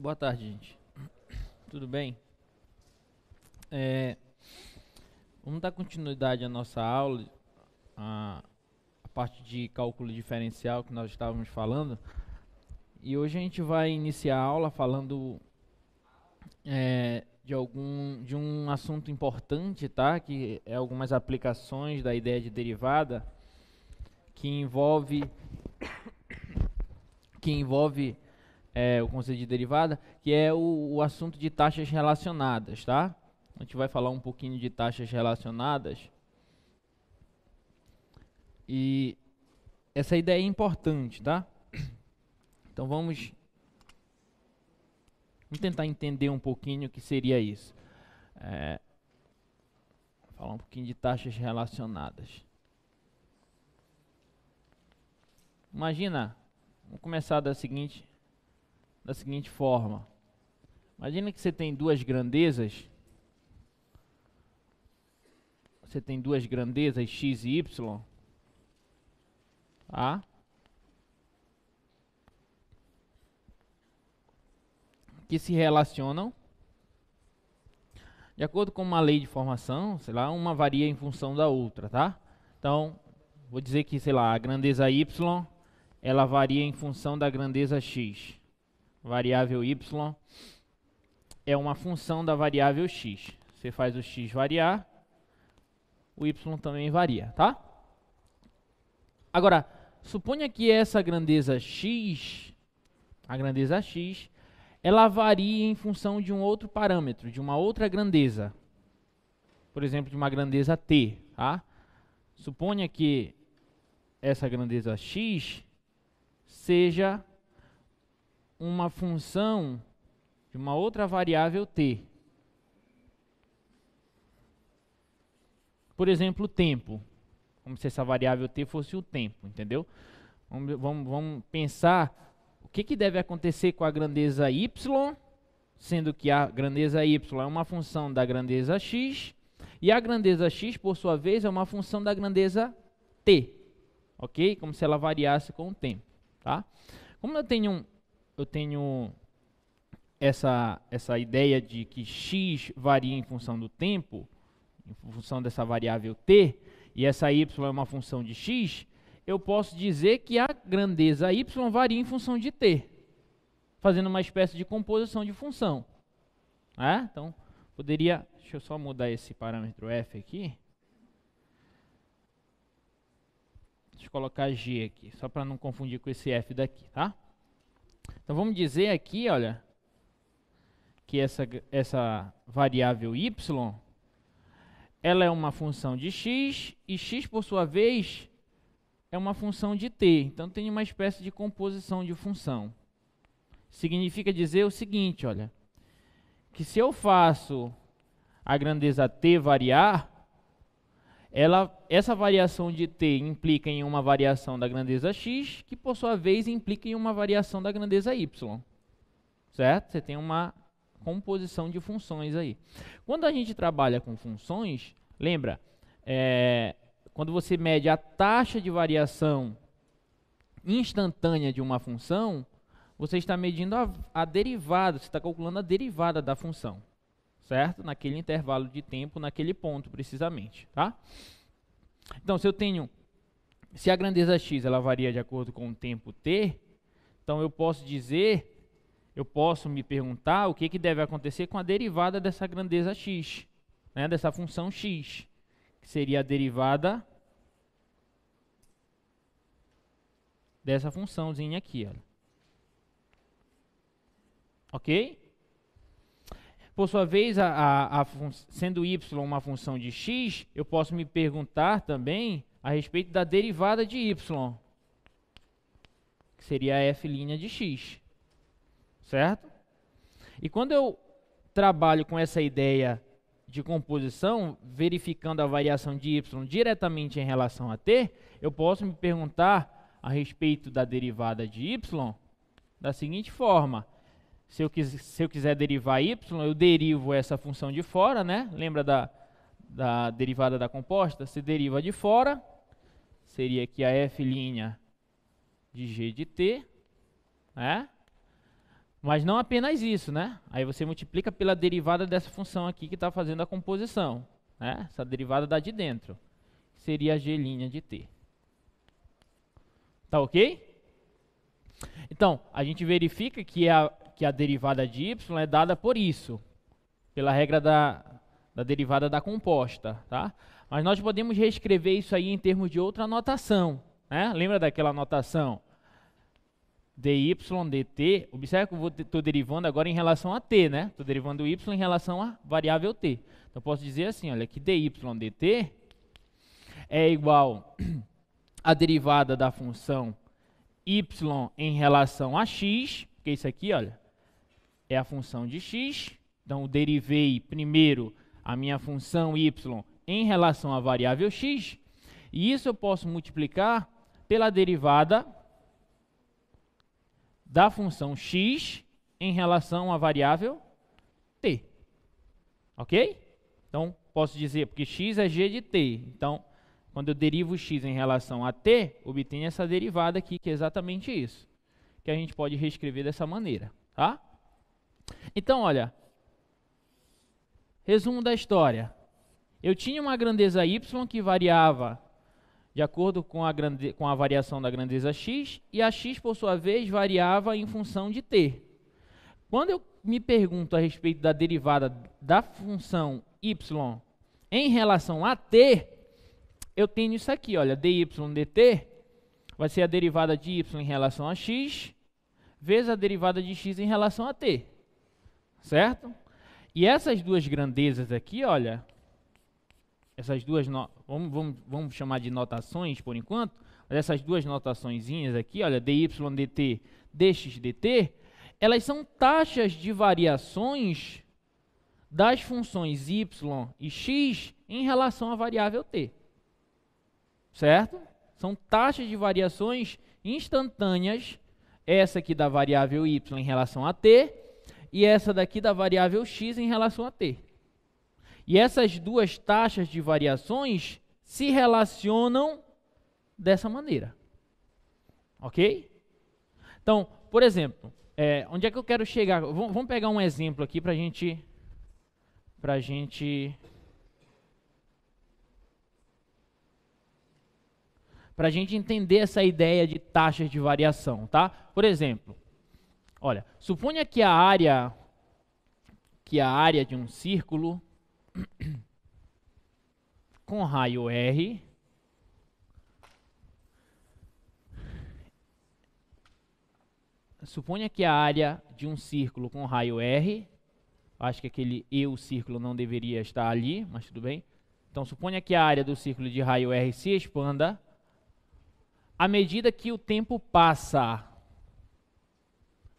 Boa tarde, gente. Tudo bem? Vamos dar continuidade à nossa aula, a parte de cálculo diferencial que nós estávamos falando. E hoje a gente vai iniciar a aula falando de um assunto importante, tá? Que é algumas aplicações da ideia de derivada que envolve o conceito de derivada, que é o assunto de taxas relacionadas, tá? A gente vai falar um pouquinho de taxas relacionadas. E essa ideia é importante, tá? Então vamos tentar entender um pouquinho o que seria isso. Falar um pouquinho de taxas relacionadas. Imagina, vamos começar da seguinte forma. Imagina que você tem duas grandezas. Você tem duas grandezas x e y, tá? Que se relacionam de acordo com uma lei de formação, sei lá, uma varia em função da outra, tá? Então, vou dizer que, sei lá, a grandeza y, ela varia em função da grandeza x. Variável y é uma função da variável x. Você faz o x variar, o y também varia, tá? Agora, suponha que essa grandeza x, a grandeza x, ela varia em função de um outro parâmetro, de uma outra grandeza. Por exemplo, de uma grandeza t, tá? Suponha que essa grandeza x seja uma função de uma outra variável t. Por exemplo, o tempo. Como se essa variável t fosse o tempo, entendeu? Vamos pensar o que deve acontecer com a grandeza y, sendo que a grandeza y é uma função da grandeza x, e a grandeza x, por sua vez, é uma função da grandeza t, ok? Como se ela variasse com o tempo, tá? Como eu tenho essa ideia de que x varia em função do tempo, em função dessa variável t, e essa y é uma função de x, eu posso dizer que a grandeza y varia em função de t, fazendo uma espécie de composição de função. Então, poderia... Deixa eu só mudar esse parâmetro f aqui. Deixa eu colocar g aqui, só para não confundir com esse f daqui, tá? Então, vamos dizer aqui, olha, que essa variável y, ela é uma função de x, e x, por sua vez, é uma função de t. Então, tem uma espécie de composição de função. Significa dizer o seguinte, olha, que se eu faço a grandeza t variar, essa variação de t implica em uma variação da grandeza x, que, por sua vez, implica em uma variação da grandeza y. Certo? Você tem uma composição de funções aí. Quando a gente trabalha com funções, lembra, quando você mede a taxa de variação instantânea de uma função, você está medindo a derivada, você está calculando a derivada da função, certo? Naquele intervalo de tempo, naquele ponto precisamente, tá? Então, se a grandeza x ela varia de acordo com o tempo t, então eu posso me perguntar o que deve acontecer com a derivada dessa grandeza x, né, dessa função x, que seria a derivada dessa funçãozinha aqui, olha. Ok? Por sua vez, sendo y uma função de x, eu posso me perguntar também a respeito da derivada de y, que seria a f' de x. Certo? E quando eu trabalho com essa ideia de composição, verificando a variação de y diretamente em relação a t, eu posso me perguntar a respeito da derivada de y da seguinte forma. Se eu quiser derivar y, eu derivo essa função de fora, né? Lembra da derivada da composta? Se deriva de fora, seria aqui a f' de g de t, né? Mas não apenas isso, né? Aí você multiplica pela derivada dessa função aqui que está fazendo a composição, né? Essa derivada da de dentro. Seria a g' de t. Tá ok? Então, a gente verifica que a derivada de y é dada por isso, pela regra da derivada da composta, tá? Mas nós podemos reescrever isso aí em termos de outra notação, né? Lembra daquela notação? dy dt, observe que eu estou derivando agora em relação a t, né? Estou derivando o y em relação à variável t. Então, eu posso dizer assim, olha, que dy dt é igual à derivada da função y em relação a x, porque isso aqui, olha, é a função de x. Então, eu derivei primeiro a minha função y em relação à variável x, e isso eu posso multiplicar pela derivada da função x em relação à variável t. Ok? Então, posso dizer, porque x é g de t. Então, quando eu derivo x em relação a t, obtenho essa derivada aqui, que é exatamente isso. Que a gente pode reescrever dessa maneira. Tá? Então, olha. Resumo da história. Eu tinha uma grandeza y que variava de acordo com a variação da grandeza x, e a x, por sua vez, variava em função de t. Quando eu me pergunto a respeito da derivada da função y em relação a t, eu tenho isso aqui, olha, dy dt vai ser a derivada de y em relação a x, vezes a derivada de x em relação a t. Certo? E essas duas grandezas aqui, olha, essas duas, vamos chamar de notações por enquanto, mas essas duas notaçõezinhas aqui, olha, dy dt, dx dt, elas são taxas de variações das funções y e x em relação à variável t. Certo? São taxas de variações instantâneas, essa aqui da variável y em relação a t, e essa daqui da variável x em relação a t. E essas duas taxas de variações se relacionam dessa maneira. Ok? Então, por exemplo, onde é que eu quero chegar? Vamos pegar um exemplo aqui para a gente entender essa ideia de taxas de variação, tá? Por exemplo, olha, suponha que a área de um círculo com raio R suponha que a área de um círculo com raio R, acho que aquele círculo não deveria estar ali, mas tudo bem. Então, suponha que a área do círculo de raio R se expanda à medida que o tempo passa.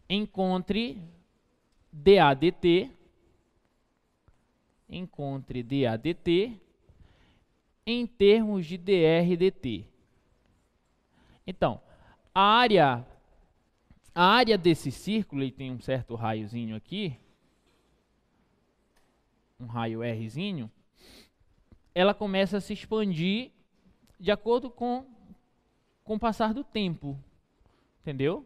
Encontre dA dt em termos de dr dt. Então, a área desse círculo, ele tem um certo raiozinho aqui, um raio Rzinho, ela começa a se expandir de acordo com o passar do tempo, entendeu?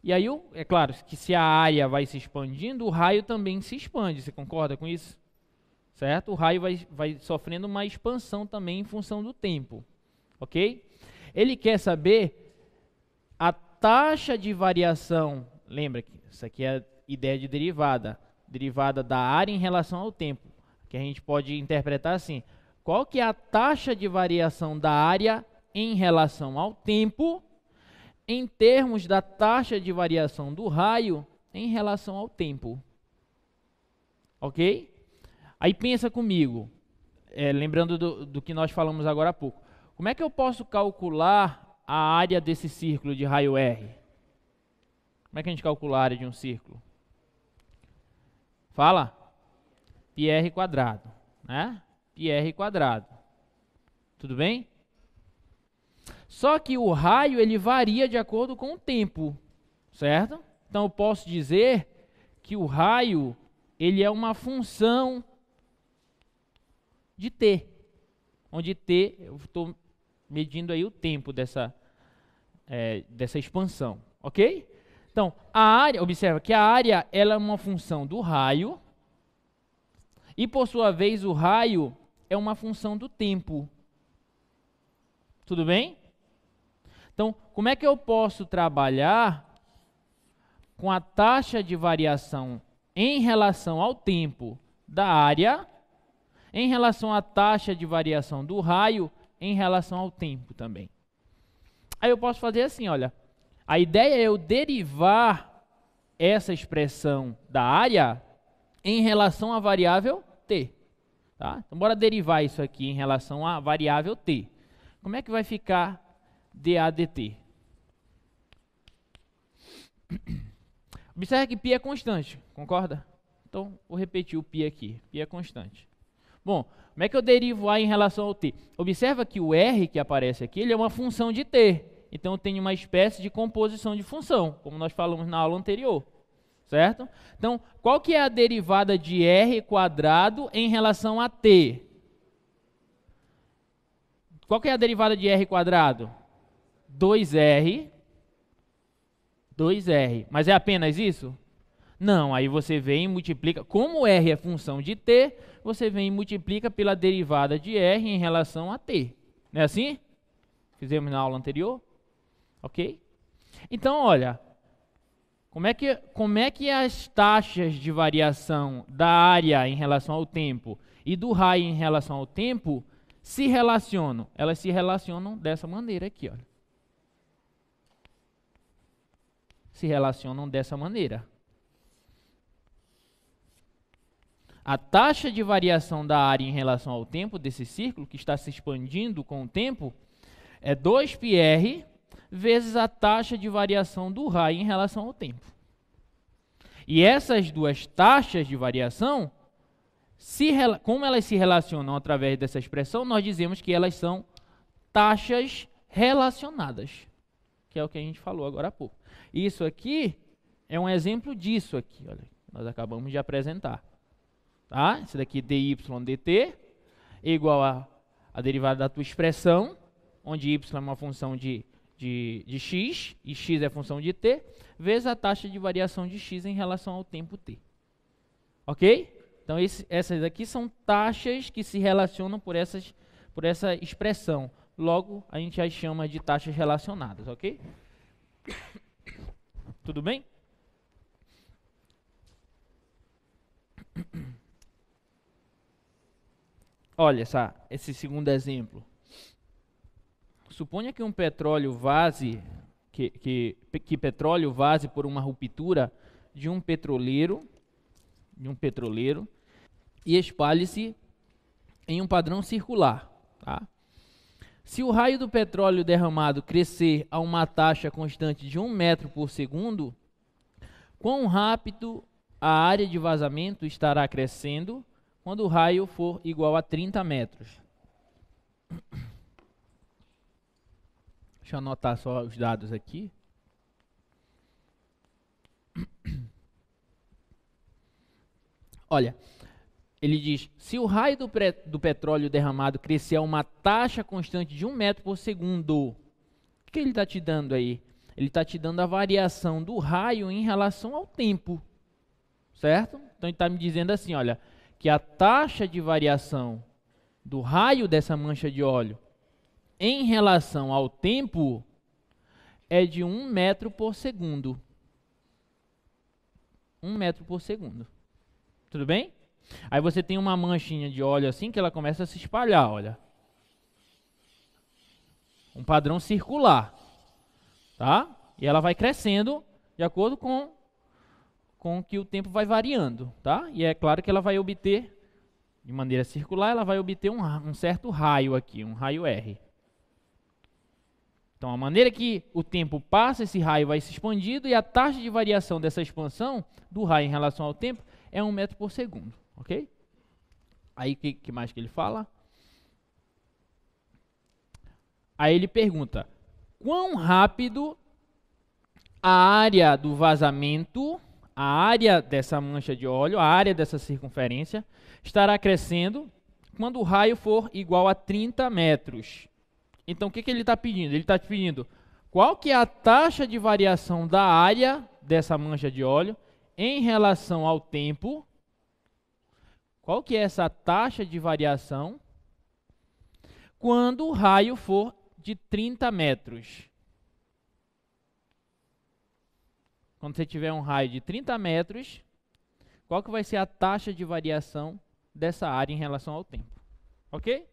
E aí, é claro que se a área vai se expandindo, o raio também se expande, você concorda com isso? Certo? O raio vai sofrendo uma expansão também em função do tempo, ok? Ele quer saber a taxa de variação, lembra que isso aqui é a ideia de derivada da área em relação ao tempo, que a gente pode interpretar assim, qual que é a taxa de variação da área em relação ao tempo, em termos da taxa de variação do raio em relação ao tempo. Ok? Aí pensa comigo, lembrando do que nós falamos agora há pouco. Como é que eu posso calcular a área desse círculo de raio R? Como é que a gente calcula a área de um círculo? Fala? πr quadrado, né? πr quadrado. Tudo bem? Só que o raio ele varia de acordo com o tempo, certo? Então eu posso dizer que o raio ele é uma função de t, onde t eu estou medindo aí o tempo dessa expansão, ok? Então, a área, observa que a área ela é uma função do raio e, por sua vez, o raio é uma função do tempo. Tudo bem? Então, como é que eu posso trabalhar com a taxa de variação em relação ao tempo da área, em relação à taxa de variação do raio, em relação ao tempo também? Aí eu posso fazer assim, olha, a ideia é eu derivar essa expressão da área em relação à variável t. Tá? Então, bora derivar isso aqui em relação à variável t. Como é que vai ficar dA dt? Observe que π é constante, concorda? Então, vou repetir o π aqui. Π é constante. Bom, como é que eu derivo A em relação ao t? Observa que o R que aparece aqui, ele é uma função de t. Então, eu tenho uma espécie de composição de função, como nós falamos na aula anterior. Certo? Então, qual que é a derivada de R quadrado em relação a t? Qual que é a derivada de R quadrado? 2R. Mas é apenas isso? Não, aí você vem e multiplica. Como R é função de t, você vem e multiplica pela derivada de R em relação a t. Não é assim? Fizemos na aula anterior? Ok? Então, olha, como é que as taxas de variação da área em relação ao tempo e do raio em relação ao tempo se relacionam? Elas se relacionam dessa maneira aqui, olha. Se relacionam dessa maneira. A taxa de variação da área em relação ao tempo desse círculo, que está se expandindo com o tempo, é 2πr vezes a taxa de variação do raio em relação ao tempo. E essas duas taxas de variação, como elas se relacionam através dessa expressão, nós dizemos que elas são taxas relacionadas, que é o que a gente falou agora há pouco. Isso aqui é um exemplo disso aqui, olha, nós acabamos de apresentar. Tá? Esse daqui dy dt é igual a derivada da tua expressão, onde y é uma função de x, e x é função de t, vezes a taxa de variação de x em relação ao tempo t. Ok? Então, essas aqui são taxas que se relacionam por essa expressão. Logo, a gente as chama de taxas relacionadas, ok? Tudo bem? Olha esse segundo exemplo. Suponha que um petróleo vaze, que petróleo vaze por uma ruptura de um petroleiro e espalhe-se em um padrão circular. Tá? Se o raio do petróleo derramado crescer a uma taxa constante de 1 metro por segundo, quão rápido a área de vazamento estará crescendo quando o raio for igual a 30 metros? Deixa eu anotar só os dados aqui. Olha, ele diz, se o raio do petróleo derramado crescer a uma taxa constante de 1 metro por segundo, o que ele está te dando aí? Ele está te dando a variação do raio em relação ao tempo, certo? Então ele está me dizendo assim, olha, que a taxa de variação do raio dessa mancha de óleo em relação ao tempo é de 1 metro por segundo. 1 metro por segundo. Tudo bem? Aí você tem uma manchinha de óleo assim que ela começa a se espalhar, olha. Um padrão circular. Tá? E ela vai crescendo de acordo com que o tempo vai variando. Tá? E é claro que ela vai obter, de maneira circular, ela vai obter um certo raio aqui, um raio R. Então, a maneira que o tempo passa, esse raio vai se expandindo e a taxa de variação dessa expansão do raio em relação ao tempo é 1 metro por segundo, ok? Aí, o que mais que ele fala? Aí ele pergunta, quão rápido a área do vazamento, a área dessa mancha de óleo, a área dessa circunferência, estará crescendo quando o raio for igual a 30 metros. Então, o que ele está pedindo? Ele está pedindo qual que é a taxa de variação da área dessa mancha de óleo em relação ao tempo. Qual que é essa taxa de variação quando o raio for de 30 metros? Quando você tiver um raio de 30 metros, qual que vai ser a taxa de variação dessa área em relação ao tempo? Ok?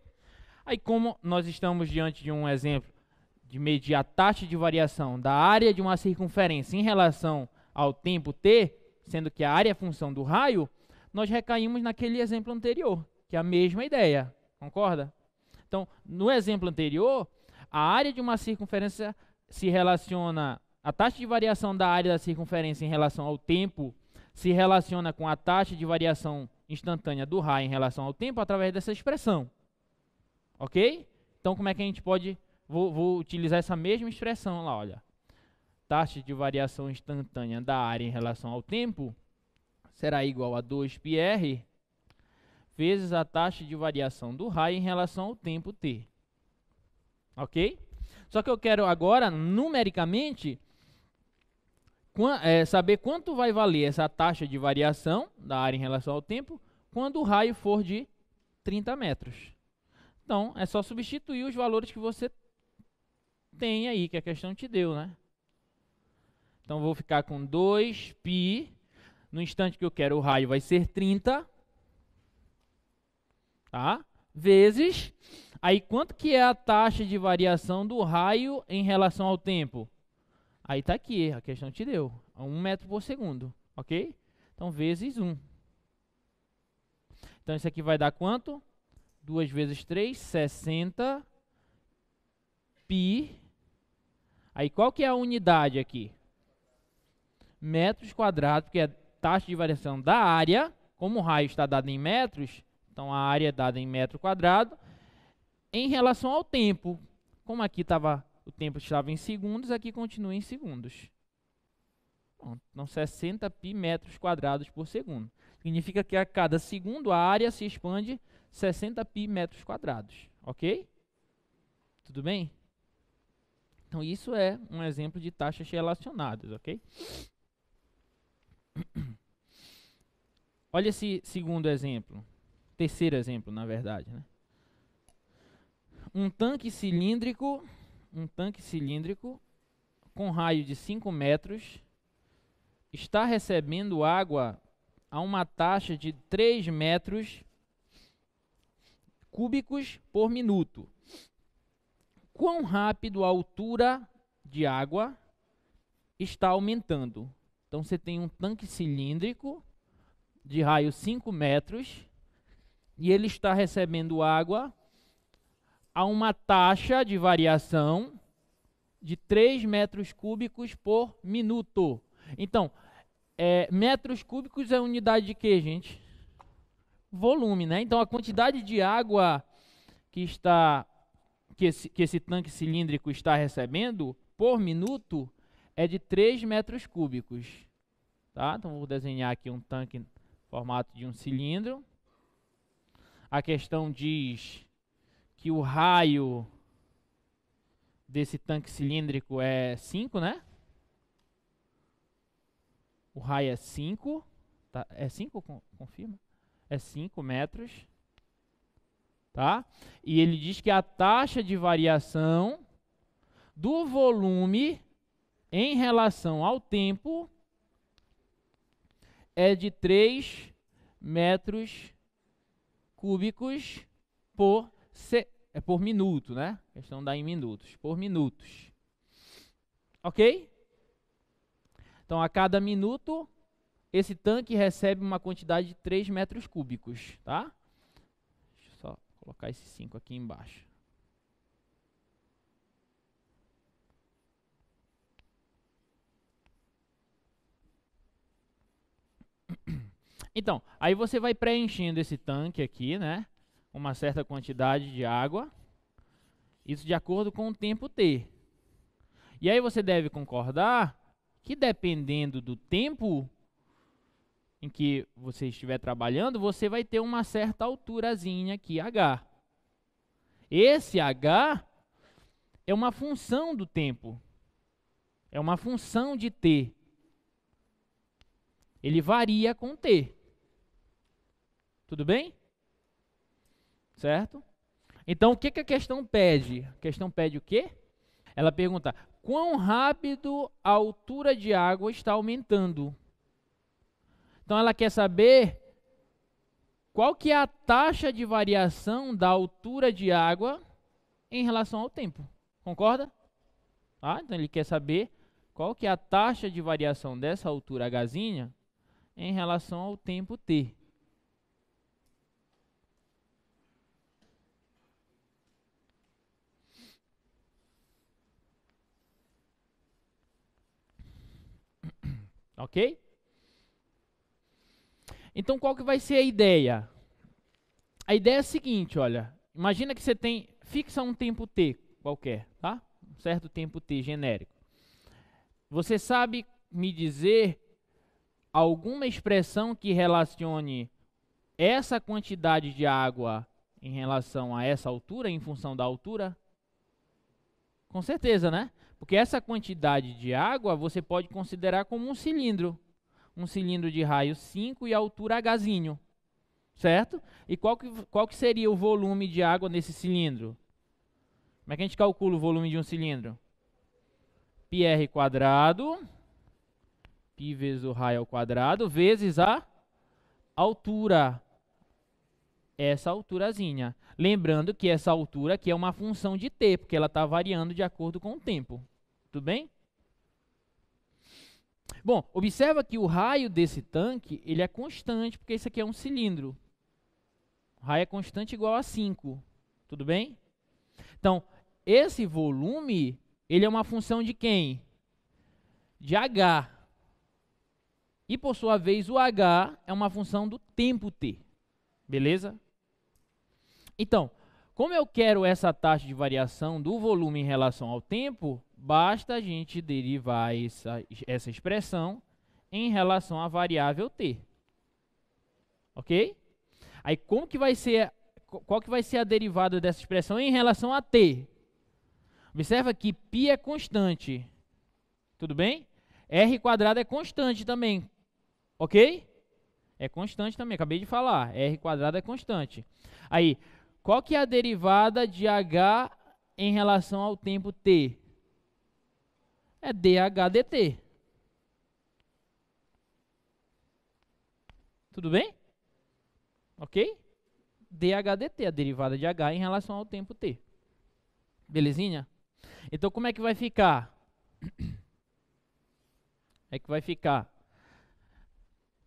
Aí, como nós estamos diante de um exemplo de medir a taxa de variação da área de uma circunferência em relação ao tempo t, sendo que a área é função do raio, nós recaímos naquele exemplo anterior, que é a mesma ideia, concorda? Então, no exemplo anterior, a área de uma circunferência se relaciona, a taxa de variação da área da circunferência em relação ao tempo se relaciona com a taxa de variação instantânea do raio em relação ao tempo através dessa expressão. Ok? Então, como é que a gente pode... Vou utilizar essa mesma expressão lá, olha. Taxa de variação instantânea da área em relação ao tempo será igual a 2πr vezes a taxa de variação do raio em relação ao tempo t. Ok? Só que eu quero agora, numericamente, saber quanto vai valer essa taxa de variação da área em relação ao tempo quando o raio for de 30 metros. Então, é só substituir os valores que você tem aí, que a questão te deu, né? Então, vou ficar com 2π, no instante que eu quero o raio vai ser 30, tá? Vezes, aí quanto que é a taxa de variação do raio em relação ao tempo? Aí tá aqui, a questão te deu, 1 metro por segundo, ok? Então, vezes 1. Então, isso aqui vai dar quanto? 2 vezes 3, 60 π. Aí, qual que é a unidade aqui? Metros quadrados, porque é a taxa de variação da área, como o raio está dado em metros, então a área é dada em metro quadrado, em relação ao tempo. Como aqui o tempo estava em segundos, aqui continua em segundos. Bom, então, 60 π metros quadrados por segundo. Significa que a cada segundo a área se expande 60 π metros quadrados, ok? Tudo bem? Então, isso é um exemplo de taxas relacionadas, ok? Olha esse segundo exemplo, terceiro exemplo, na verdade, né? Um tanque cilíndrico com raio de 5 metros está recebendo água a uma taxa de 3 metros cúbicos por minuto. Quão rápido a altura de água está aumentando? Então, você tem um tanque cilíndrico de raio 5 metros e ele está recebendo água a uma taxa de variação de 3 metros cúbicos por minuto. Então, metros cúbicos é unidade de quê, gente? Volume, né? Então, a quantidade de água que esse tanque cilíndrico está recebendo por minuto é de 3 metros cúbicos. Tá? Então, vou desenhar aqui um tanque em formato de um cilindro. A questão diz que o raio desse tanque cilíndrico é 5, né? O raio é 5. Tá? É 5? Confirma? É 5 metros. Tá? E ele diz que a taxa de variação do volume em relação ao tempo é de 3 metros cúbicos por minuto, né? A questão dá em minutos, por minutos. Ok? Então, a cada minuto, esse tanque recebe uma quantidade de 3 metros cúbicos, tá? Deixa eu só colocar esse 5 aqui embaixo. Então, aí você vai preenchendo esse tanque aqui, né? Uma certa quantidade de água. Isso de acordo com o tempo t. E aí você deve concordar que dependendo do tempo em que você estiver trabalhando, você vai ter uma certa alturazinha aqui, h. Esse h é uma função do tempo. É uma função de t. Ele varia com T. Tudo bem? Certo? Então, o que que a questão pede? A questão pede o quê? Ela pergunta, quão rápido a altura de água está aumentando? Então, ela quer saber qual que é a taxa de variação da altura de água em relação ao tempo. Concorda? Tá? Então, ele quer saber qual que é a taxa de variação dessa altura hzinha em relação ao tempo t. Ok? Então, qual que vai ser a ideia? A ideia é a seguinte, olha. Imagina que você fixa um tempo t qualquer, tá? Um certo tempo t genérico. Você sabe me dizer alguma expressão que relacione essa quantidade de água em relação a essa altura, em função da altura? Com certeza, né? Porque essa quantidade de água você pode considerar como um cilindro. Um cilindro de raio 5 e altura hzinho. Certo? E qual que seria o volume de água nesse cilindro? Como é que a gente calcula o volume de um cilindro? πr quadrado, π vezes o raio ao quadrado, vezes a altura. Essa alturazinha. Lembrando que essa altura aqui é uma função de t, porque ela está variando de acordo com o tempo. Tudo bem? Bom, observa que o raio desse tanque, ele é constante, porque isso aqui é um cilindro. O raio é constante igual a 5. Tudo bem? Então, esse volume, ele é uma função de quem? De h. E, por sua vez, o h é uma função do tempo t. Beleza? Então, como eu quero essa taxa de variação do volume em relação ao tempo, basta a gente derivar essa expressão em relação à variável t. Ok? Aí, qual que vai ser a derivada dessa expressão em relação a t? Observa que π é constante. Tudo bem? R quadrado é constante também. Ok? É constante também, acabei de falar. R quadrado é constante. Aí, qual que é a derivada de h em relação ao tempo t? É dh dt. Tudo bem? Ok? dh dt, a derivada de h em relação ao tempo t. Belezinha? Então, como é que vai ficar? É que vai ficar.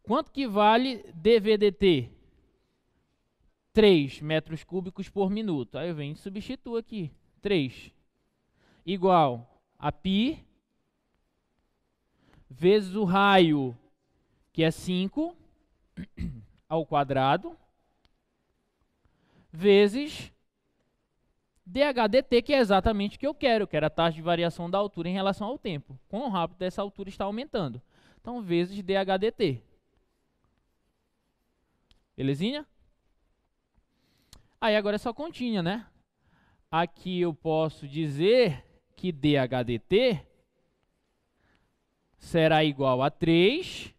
Quanto que vale dv dt? 3 metros cúbicos por minuto. Aí eu venho e substituo aqui. 3 igual a π vezes o raio, que é 5, ao quadrado, vezes dh dt, que é exatamente o que eu quero. Eu quero a taxa de variação da altura em relação ao tempo. Quão rápido essa altura está aumentando. Então, vezes dh dt. Belezinha? Aí agora é só continha, né? Aqui eu posso dizer que dh dt será igual a 3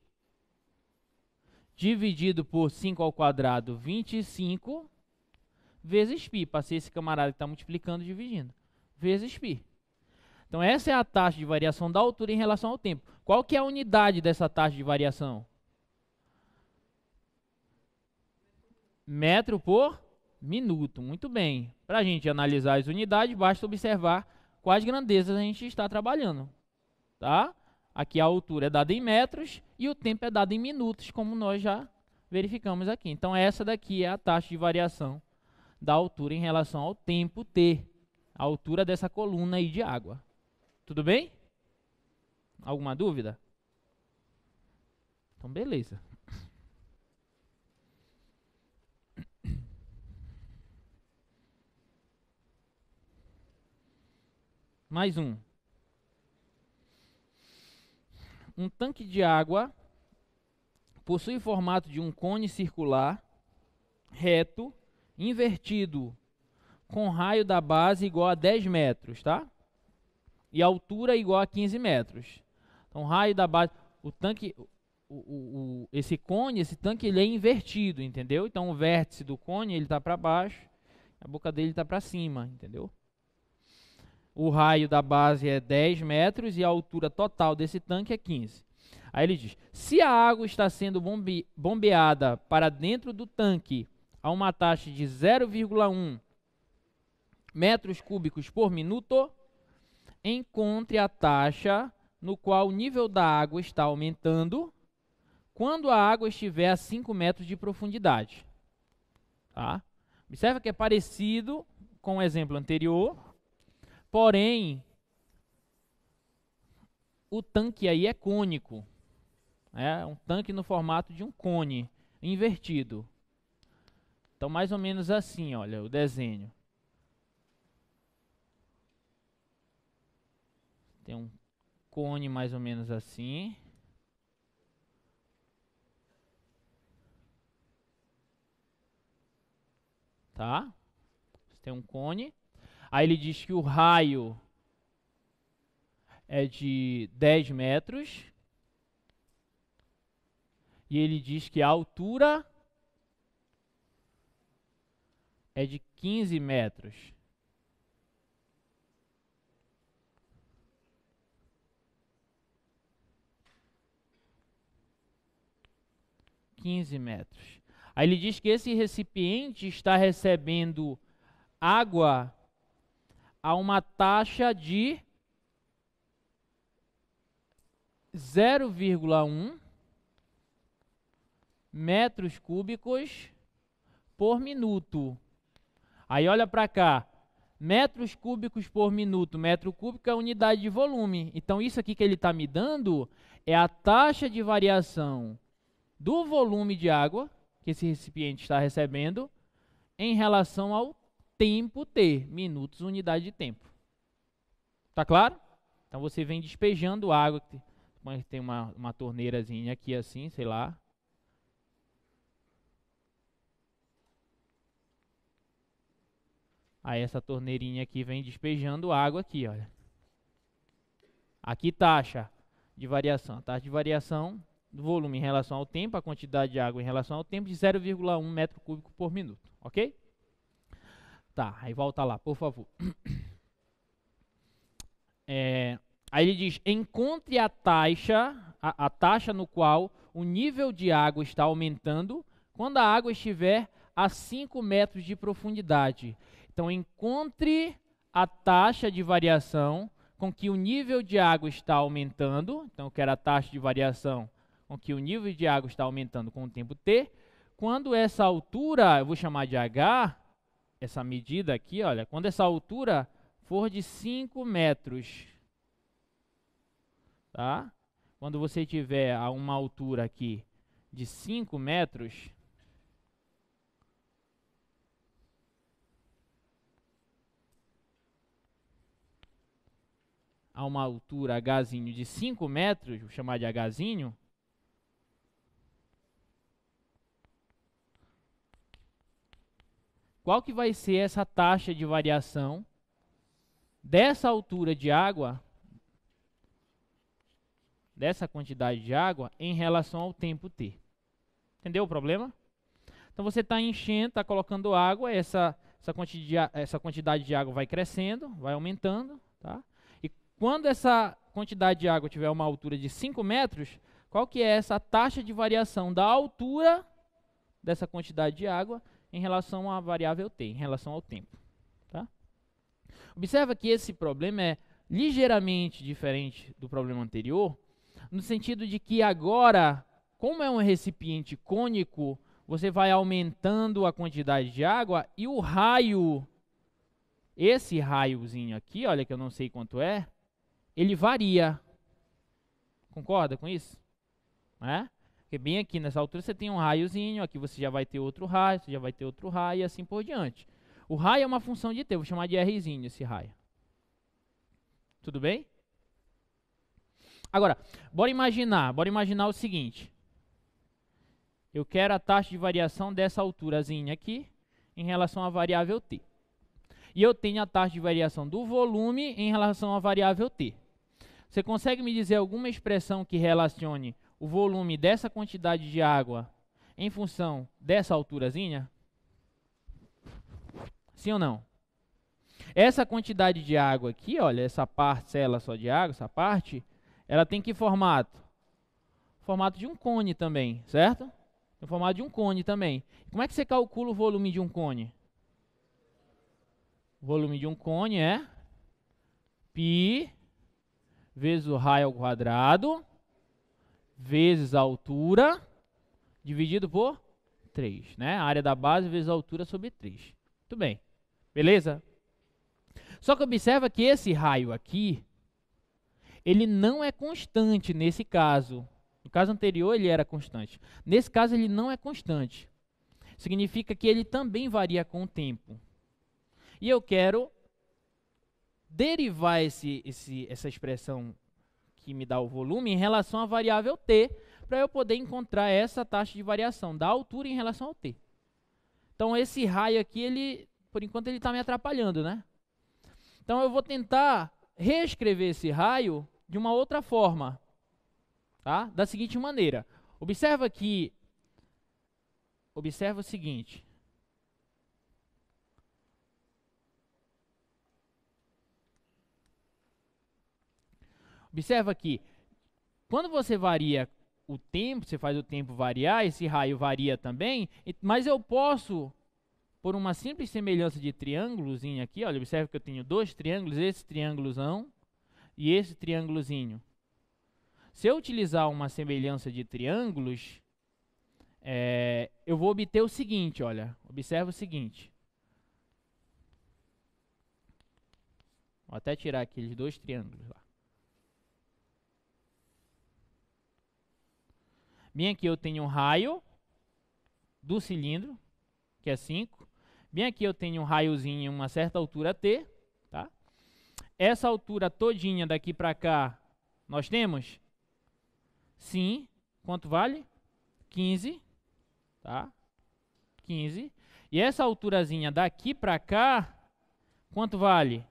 dividido por 5 ao quadrado, 25, vezes π. Passei esse camarada que está multiplicando e dividindo. Vezes π. Então, essa é a taxa de variação da altura em relação ao tempo. Qual que é a unidade dessa taxa de variação? Metro por minuto. Muito bem. Para a gente analisar as unidades, basta observar quais grandezas a gente está trabalhando. Tá? Aqui a altura é dada em metros e o tempo é dado em minutos, como nós já verificamos aqui. Então, essa daqui é a taxa de variação da altura em relação ao tempo t. A altura dessa coluna aí de água. Tudo bem? Alguma dúvida? Então, beleza. Mais um. Um tanque de água possui o formato de um cone circular, reto, invertido, com raio da base igual a 10 metros, tá? E altura igual a 15 metros. Então, raio da base, esse cone, esse tanque, ele é invertido, entendeu? Então o vértice do cone ele está para baixo, a boca dele está para cima, entendeu? O raio da base é 10 metros e a altura total desse tanque é 15. Aí ele diz, se a água está sendo bombeada para dentro do tanque a uma taxa de 0,1 metros cúbicos por minuto, encontre a taxa no qual o nível da água está aumentando quando a água estiver a 5 metros de profundidade. Tá? Observa que é parecido com o exemplo anterior, porém, o tanque aí é cônico. É um tanque no formato de um cone, invertido. Então, mais ou menos assim, olha, o desenho. Tem um cone mais ou menos assim. Tá? Tem um cone. Aí ele diz que o raio é de 10 metros. E ele diz que a altura é de 15 metros. Aí ele diz que esse recipiente está recebendo água a uma taxa de 0,1 metros cúbicos por minuto. Aí olha para cá, metros cúbicos por minuto, metro cúbico é a unidade de volume. Então isso aqui que ele está me dando é a taxa de variação do volume de água que esse recipiente está recebendo em relação ao tempo T, minutos, unidade de tempo. Tá claro? Então você vem despejando água, tem uma torneirazinha aqui assim, sei lá. Aí essa torneirinha aqui vem despejando água aqui, olha. Aqui taxa de variação, taxa de variação do volume em relação ao tempo, a quantidade de água em relação ao tempo de 0,1 metro cúbico por minuto, ok? Tá, aí volta lá, por favor. Aí ele diz, encontre a taxa no qual o nível de água está aumentando quando a água estiver a 5 metros de profundidade. Então, encontre a taxa de variação com que o nível de água está aumentando. Então, eu quero a taxa de variação com que o nível de água está aumentando com o tempo T. Quando essa altura, eu vou chamar de H, essa medida aqui, olha, quando essa altura for de 5 metros, tá? Quando você tiver a uma altura aqui de 5 metros, a uma altura Hzinho de 5 metros, vou chamar de Hzinho, qual que vai ser essa taxa de variação dessa altura de água, dessa quantidade de água, em relação ao tempo T? Entendeu o problema? Então você está enchendo, está colocando água, essa quantidade de água vai crescendo, vai aumentando, tá? E quando essa quantidade de água tiver uma altura de 5 metros, qual que é essa taxa de variação da altura dessa quantidade de água em relação à variável t, em relação ao tempo? Tá? Observa que esse problema é ligeiramente diferente do problema anterior, no sentido de que agora, como é um recipiente cônico, você vai aumentando a quantidade de água e o raio, esse raiozinho aqui, olha que eu não sei quanto é, ele varia. Concorda com isso? É? Porque bem aqui nessa altura você tem um raiozinho, aqui você já vai ter outro raio, você já vai ter outro raio e assim por diante. O raio é uma função de t, vou chamar de rzinho esse raio. Tudo bem? Agora, bora imaginar o seguinte. Eu quero a taxa de variação dessa alturazinha aqui em relação à variável t. E eu tenho a taxa de variação do volume em relação à variável t. Você consegue me dizer alguma expressão que relacione o volume dessa quantidade de água em função dessa alturazinha? Sim ou não? Essa quantidade de água aqui, olha, essa parcela só de água, essa parte, ela tem que formato? Formato de um cone também, certo? Tem formato de um cone também. Como é que você calcula o volume de um cone? O volume de um cone é π vezes o raio ao quadrado vezes a altura dividido por 3, né? A área da base vezes a altura sobre 3. Muito bem. Beleza? Só que observa que esse raio aqui, ele não é constante nesse caso. No caso anterior ele era constante. Nesse caso ele não é constante. Significa que ele também varia com o tempo. E eu quero derivar essa expressão que me dá o volume em relação à variável t, para eu poder encontrar essa taxa de variação da altura em relação ao t. Então esse raio aqui, ele, por enquanto, ele está me atrapalhando, né? Então eu vou tentar reescrever esse raio de uma outra forma, tá? Da seguinte maneira. Observa o seguinte. Observa que quando você varia o tempo, você faz o tempo variar, esse raio varia também, mas eu posso, por uma simples semelhança de triângulozinho aqui, olha, observa que eu tenho dois triângulos, esse triângulozão e esse triângulozinho. Se eu utilizar uma semelhança de triângulos, eu vou obter o seguinte, olha, observa o seguinte. Vou até tirar aqueles dois triângulos lá. Bem aqui eu tenho um raio do cilindro, que é 5. Bem aqui eu tenho um raiozinho em uma certa altura t, tá? Essa altura todinha daqui para cá, nós temos? Sim. Quanto vale? 15, tá? 15. E essa alturazinha daqui para cá, quanto vale?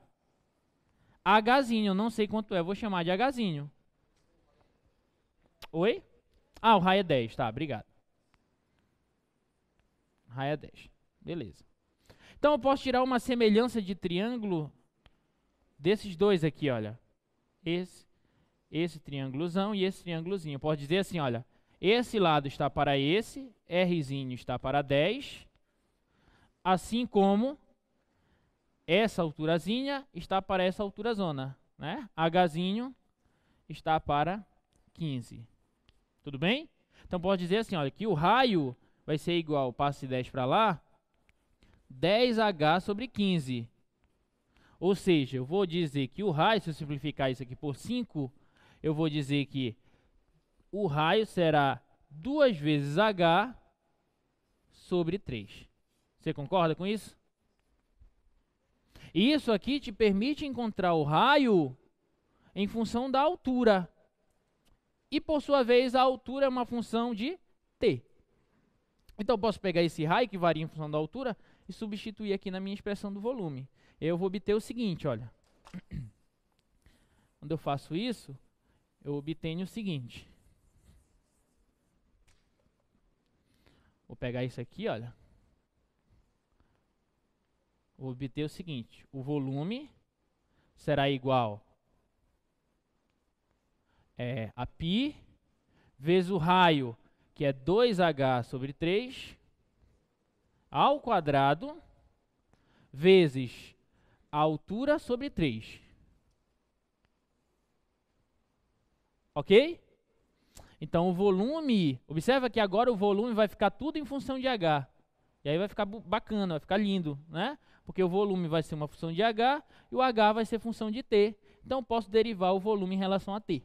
Hzinho, eu não sei quanto é, vou chamar de Hzinho. Oi? Ah, o raio é 10, tá, obrigado. Raio é 10, beleza. Então eu posso tirar uma semelhança de triângulo desses dois aqui, olha. Esse triângulozão e esse triângulozinho. Eu posso dizer assim, olha, esse lado está para esse, Rzinho está para 10, assim como essa alturazinha está para essa alturazona, né? Hzinho está para 15. Tudo bem? Então pode dizer assim, olha, que o raio vai ser igual, passe 10 para lá, 10H sobre 15. Ou seja, eu vou dizer que o raio, se eu simplificar isso aqui por 5, eu vou dizer que o raio será 2 vezes H sobre 3. Você concorda com isso? E isso aqui te permite encontrar o raio em função da altura. E, por sua vez, a altura é uma função de t. Então, eu posso pegar esse raio, que varia em função da altura, e substituir aqui na minha expressão do volume. Eu vou obter o seguinte, olha. Quando eu faço isso, eu obtenho o seguinte. Vou pegar isso aqui, olha. Vou obter o seguinte. O volume será igual a π vezes o raio, que é 2H sobre 3, ao quadrado, vezes a altura sobre 3. Ok? Então o volume, observa que agora o volume vai ficar tudo em função de H. E aí vai ficar bacana, vai ficar lindo, né? Porque o volume vai ser uma função de H e o H vai ser função de T. Então eu posso derivar o volume em relação a T.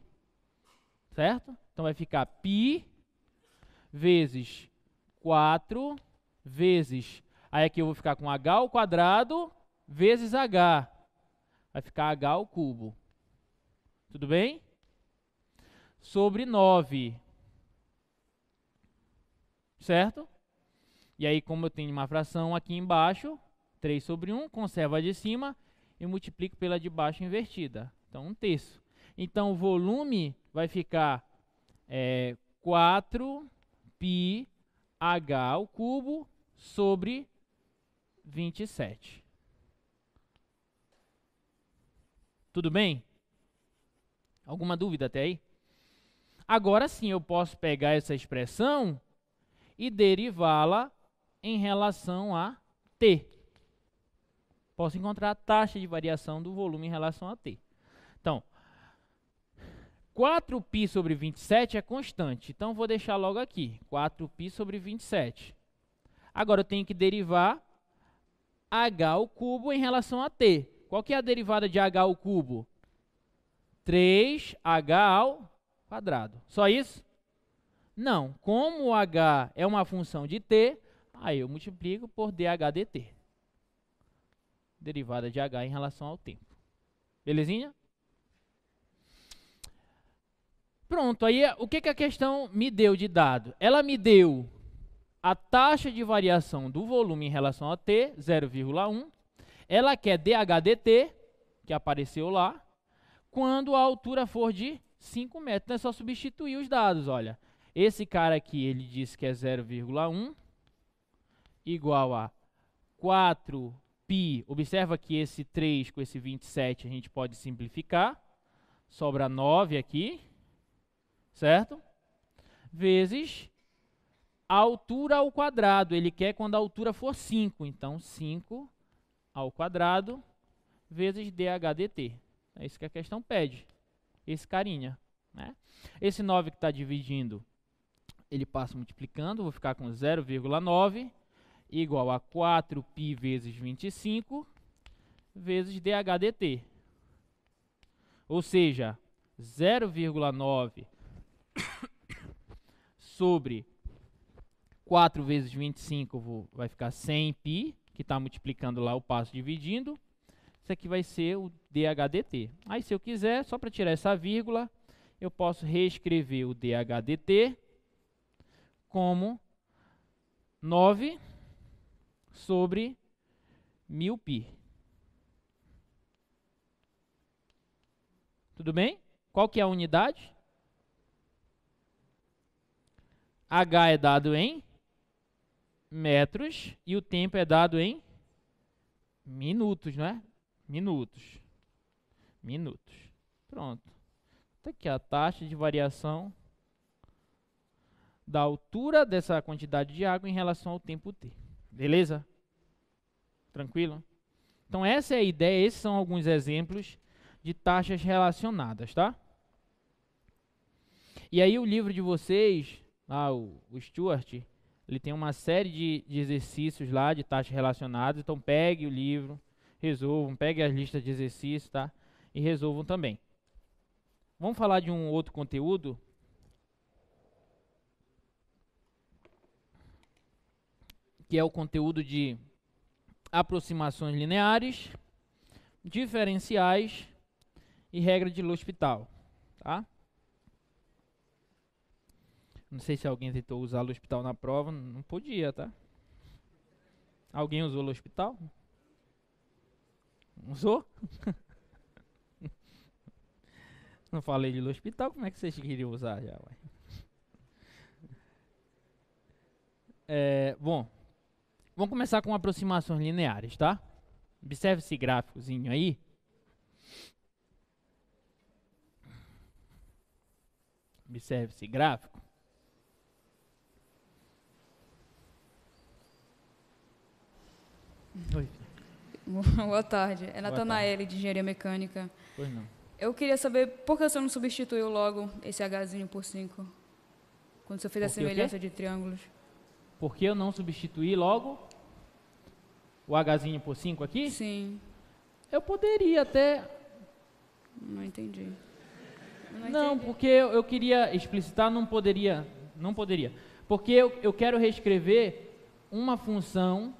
Certo? Então vai ficar π vezes 4 vezes, aí aqui eu vou ficar com H ao quadrado vezes H. Vai ficar H ao cubo. Tudo bem? Sobre 9. Certo? E aí, como eu tenho uma fração aqui embaixo, 3 sobre 1, conservo a de cima e multiplico pela de baixo invertida. Então, 1/3. Então, o volume vai ficar 4πh ao cubo sobre 27. Tudo bem? Alguma dúvida até aí? Agora sim, eu posso pegar essa expressão e derivá-la em relação a t. Posso encontrar a taxa de variação do volume em relação a t. Então, 4π sobre 27 é constante, então vou deixar logo aqui, 4π sobre 27. Agora eu tenho que derivar h ao cubo em relação a t. Qual que é a derivada de h ao cubo? 3h ao quadrado. Só isso? Não. Como o h é uma função de t, aí eu multiplico por dh dt. Derivada de h em relação ao tempo. Belezinha? Pronto, aí o que a questão me deu de dado? Ela me deu a taxa de variação do volume em relação a t, 0,1. Ela quer dh dt, que apareceu lá, quando a altura for de 5 metros. Então é só substituir os dados, olha. Esse cara aqui, ele disse que é 0,1 igual a 4π. Observa que esse 3 com esse 27 a gente pode simplificar. Sobra 9 aqui, certo? Vezes a altura ao quadrado. Ele quer quando a altura for 5. Então, 5 ao quadrado vezes dh dt. É isso que a questão pede. Esse carinha, né? Esse 9 que está dividindo, ele passa multiplicando. Vou ficar com 0,9 igual a 4π vezes 25 vezes dh dt. Ou seja, 0,9 sobre 4 vezes 25 vai ficar 100π, que está multiplicando lá o passo dividindo. Isso aqui vai ser o dh dt. Aí, se eu quiser, só para tirar essa vírgula, eu posso reescrever o dh dt como 9 sobre 1000π. Tudo bem? Qual que é a unidade? H é dado em metros e o tempo é dado em minutos, não é? Minutos. Minutos. Pronto. Está aqui a taxa de variação da altura dessa quantidade de água em relação ao tempo t. Beleza? Tranquilo? Então essa é a ideia, esses são alguns exemplos de taxas relacionadas, tá? E aí o livro de vocês, lá, o Stuart, ele tem uma série de exercícios lá de taxas relacionadas, então pegue o livro, resolvam, pegue as listas de exercícios, tá? E resolvam também. Vamos falar de um outro conteúdo. Que é o conteúdo de aproximações lineares, diferenciais e regra de L'Hospital, tá? Não sei se alguém tentou usar L'Hospital na prova, não podia, tá? Alguém usou L'Hospital? Usou? Não falei de L'Hospital, como é que vocês queriam usar já? Bom, vamos começar com aproximações lineares, tá? Observe esse gráficozinho aí. Observe esse gráfico. Oi. Boa tarde. É Natanael, de Engenharia Mecânica. Pois não. Eu queria saber por que você não substituiu logo esse Hzinho por 5? Quando você fez a semelhança de triângulos. Por que eu não substituí logo o Hzinho por 5 aqui? Sim. Eu poderia até... Não entendi. Não, porque eu queria explicitar, não poderia. Porque eu quero reescrever uma função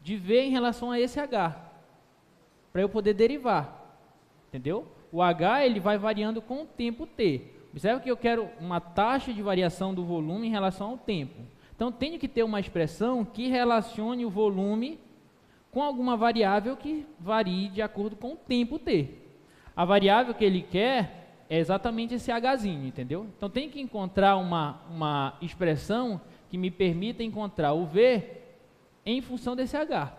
de v em relação a esse h, para eu poder derivar, entendeu? O h ele vai variando com o tempo t. Observe que eu quero uma taxa de variação do volume em relação ao tempo. Então, tenho que ter uma expressão que relacione o volume com alguma variável que varie de acordo com o tempo t. A variável que ele quer é exatamente esse Hzinho, entendeu? Então tem que encontrar uma expressão que me permita encontrar o V em função desse H.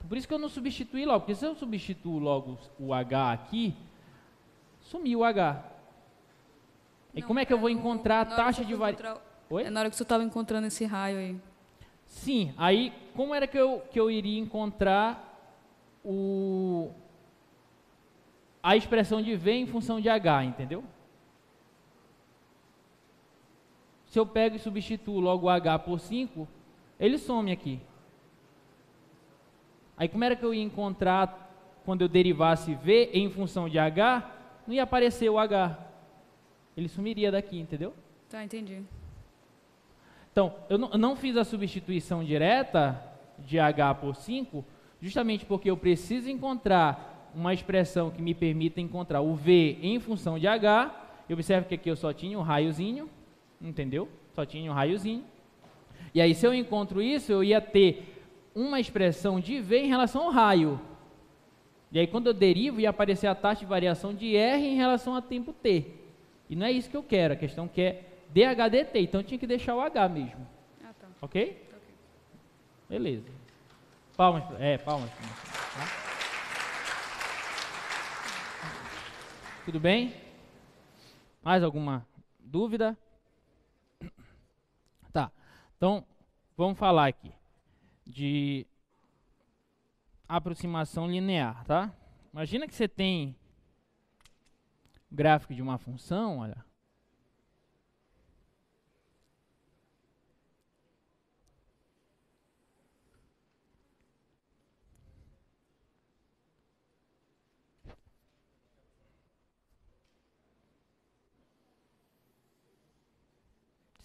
Por isso que eu não substituí logo, porque se eu substituo logo o H aqui, sumiu o H. E como é que eu vou encontrar a taxa de variação? É na hora que você estava encontrando esse raio aí. Sim, aí como era que eu iria encontrar a expressão de V em função de H, entendeu? Se eu pego e substituo logo o H por 5, ele some aqui. Aí como era que eu ia encontrar, quando eu derivasse V em função de H, não ia aparecer o H. Ele sumiria daqui, entendeu? Tá, entendi. Então, eu não fiz a substituição direta de H por 5, justamente porque eu preciso encontrar uma expressão que me permita encontrar o V em função de H. E observe que aqui eu só tinha um raiozinho, entendeu? Só tinha um raiozinho. E aí, se eu encontro isso, eu ia ter uma expressão de V em relação ao raio. E aí, quando eu derivo, ia aparecer a taxa de variação de R em relação a tempo T. E não é isso que eu quero, a questão que é dHdt, então eu tinha que deixar o H mesmo. Ah, tá. Ok? Ok. Beleza. Palmas. Palmas. Tá? Tudo bem? Mais alguma dúvida? Tá. Então, vamos falar aqui de aproximação linear, tá? Imagina que você tem o gráfico de uma função, olha.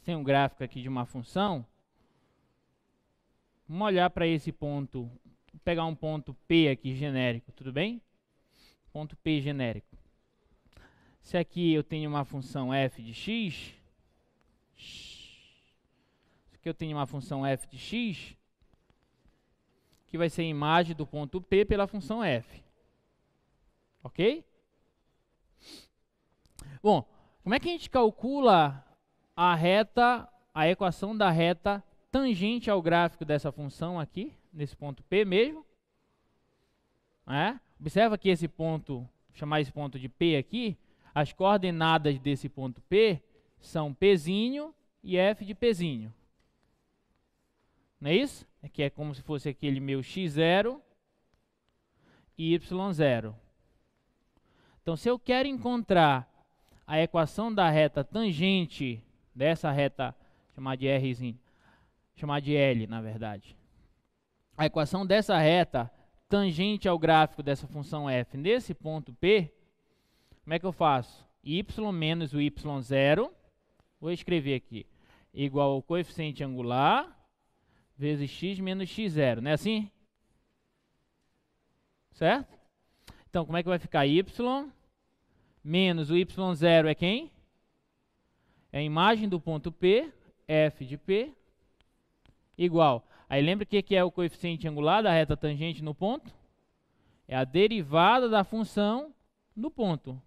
Tem um gráfico aqui de uma função. Vamos olhar para esse ponto, vou pegar um ponto P aqui genérico, tudo bem? Ponto P genérico. Se aqui eu tenho uma função f de x, aqui eu tenho uma função f de x, que vai ser a imagem do ponto P pela função f. Ok? Bom, como é que a gente calcula a equação da reta tangente ao gráfico dessa função aqui, nesse ponto P mesmo? Observa que esse ponto, vou chamar esse ponto de P aqui, as coordenadas desse ponto P são Pzinho e f de Pzinho. Não é isso? Aqui é como se fosse aquele meu x0 e y0. Então, se eu quero encontrar a equação da reta tangente dessa reta, chamar de Rzinho, chamar de L, na verdade. A equação dessa reta tangente ao gráfico dessa função f nesse ponto P, como é que eu faço? Y menos o y0, vou escrever aqui, igual ao coeficiente angular vezes x menos x0, não é assim? Certo? Então, como é que vai ficar? Y menos o y0 é quem? É a imagem do ponto P, f de P, igual. Aí lembra o que é o coeficiente angular da reta tangente no ponto? É a derivada da função no ponto.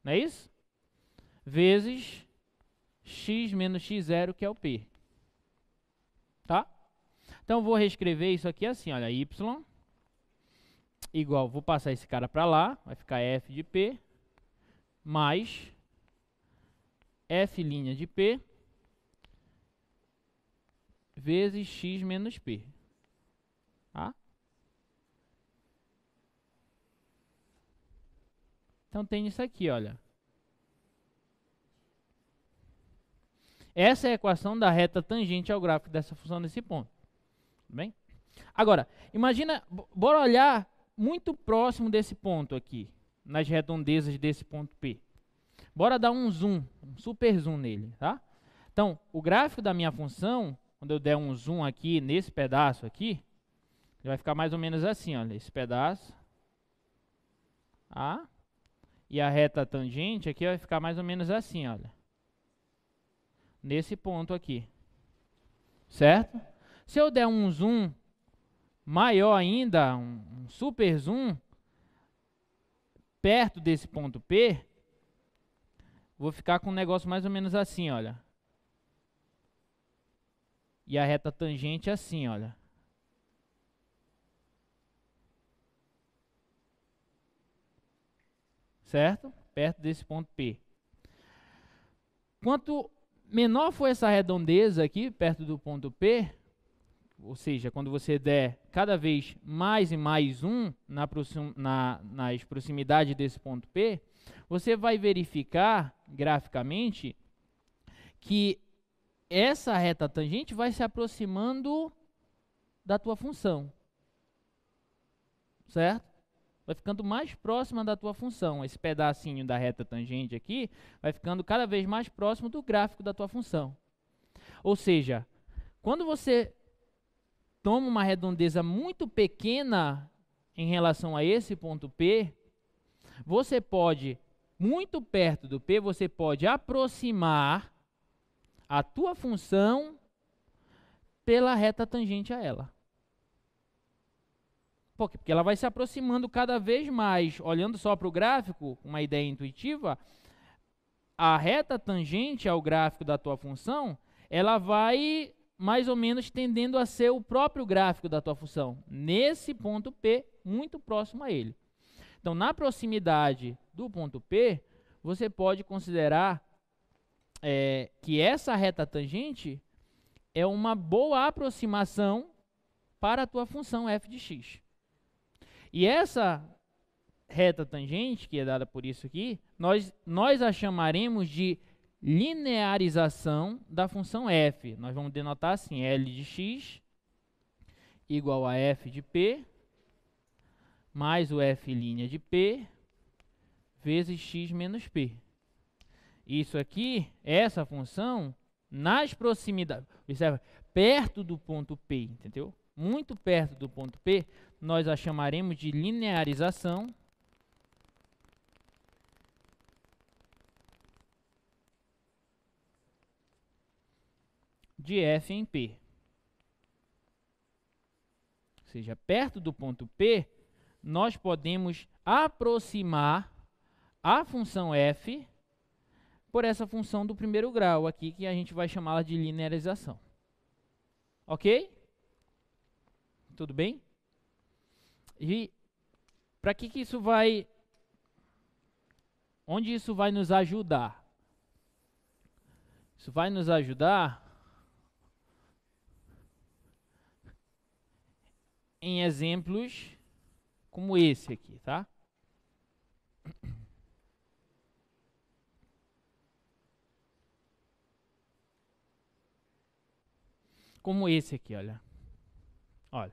Não é isso? Vezes x menos x0, que é o P. Tá? Então, vou reescrever isso aqui assim, olha, y igual, vou passar esse cara para lá, vai ficar f de P, mais f' de P, vezes x menos P. Tá? Então, tem isso aqui, olha. Essa é a equação da reta tangente ao gráfico dessa função nesse ponto. Tudo bem? Agora, imagina, bora olhar muito próximo desse ponto aqui, nas redondezas desse ponto P. Bora dar um zoom, um super zoom nele, tá? Então, o gráfico da minha função, quando eu der um zoom aqui nesse pedaço aqui, ele vai ficar mais ou menos assim, olha, esse pedaço, tá? E a reta tangente aqui vai ficar mais ou menos assim, olha. Nesse ponto aqui. Certo? Se eu der um zoom maior ainda, um super zoom, perto desse ponto P, vou ficar com um negócio mais ou menos assim, olha. E a reta tangente assim, olha. Certo? Perto desse ponto P. Quanto menor for essa redondeza aqui, perto do ponto P, ou seja, quando você der cada vez mais e mais 1 nas proximidades desse ponto P, você vai verificar graficamente que essa reta tangente vai se aproximando da tua função, certo? Vai ficando mais próxima da tua função. Esse pedacinho da reta tangente aqui vai ficando cada vez mais próximo do gráfico da tua função. Ou seja, quando você toma uma redondeza muito pequena em relação a esse ponto P, você pode, muito perto do P, você pode aproximar a tua função pela reta tangente a ela. Por quê? Porque ela vai se aproximando cada vez mais. Olhando só para o gráfico, uma ideia intuitiva, a reta tangente ao gráfico da tua função, ela vai mais ou menos tendendo a ser o próprio gráfico da tua função, nesse ponto P, muito próximo a ele. Então, na proximidade do ponto P, você pode considerar que essa reta tangente é uma boa aproximação para a tua função f de x. E essa reta tangente, que é dada por isso aqui, nós a chamaremos de linearização da função f. Nós vamos denotar assim, L de x igual a f de p mais o f' de p vezes x menos p. Isso aqui, essa função, nas proximidades, observa, perto do ponto P, entendeu? Muito perto do ponto P, nós a chamaremos de linearização de f em P. Ou seja, perto do ponto P, nós podemos aproximar a função f por essa função do primeiro grau aqui, que a gente vai chamá-la de linearização. Ok? Tudo bem? E para que isso vai... Onde isso vai nos ajudar? Isso vai nos ajudar em exemplos como esse aqui, tá? Como esse aqui, olha. Olha.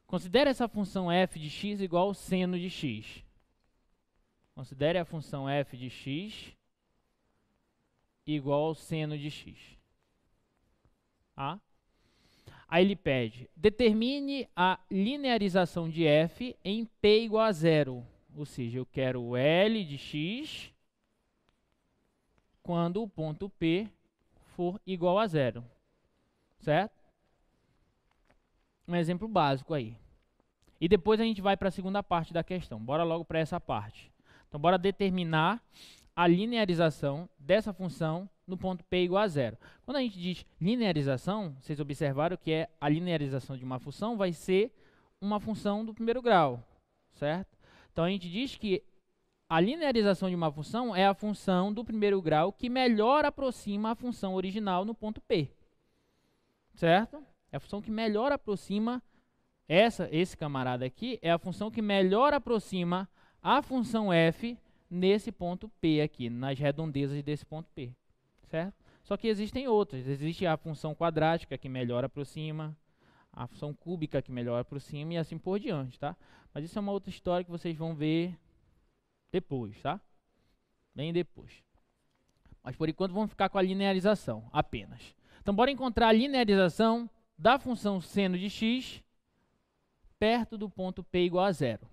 Considere essa função f de x igual ao seno de x. Considere a função f de x igual ao seno de x. Tá? Aí ele pede, determine a linearização de f em p igual a 0. Ou seja, eu quero o L de x quando o ponto P for igual a 0. Certo? Um exemplo básico aí. E depois a gente vai para a segunda parte da questão. Bora logo para essa parte. Então, bora determinar a linearização dessa função no ponto P igual a 0. Quando a gente diz linearização, vocês observaram que a linearização de uma função vai ser uma função do primeiro grau, certo? Então, a gente diz que a linearização de uma função é a função do primeiro grau que melhor aproxima a função original no ponto P, certo? É a função que melhor aproxima, esse camarada aqui, é a função que melhor aproxima a função f nesse ponto P aqui, nas redondezas desse ponto P, certo? Só que existem outras. Existe a função quadrática que melhor aproxima, a função cúbica que melhor aproxima e assim por diante, tá? Mas isso é uma outra história que vocês vão ver depois, tá? Bem depois. Mas por enquanto vamos ficar com a linearização apenas. Então bora encontrar a linearização da função seno de x perto do ponto P igual a 0.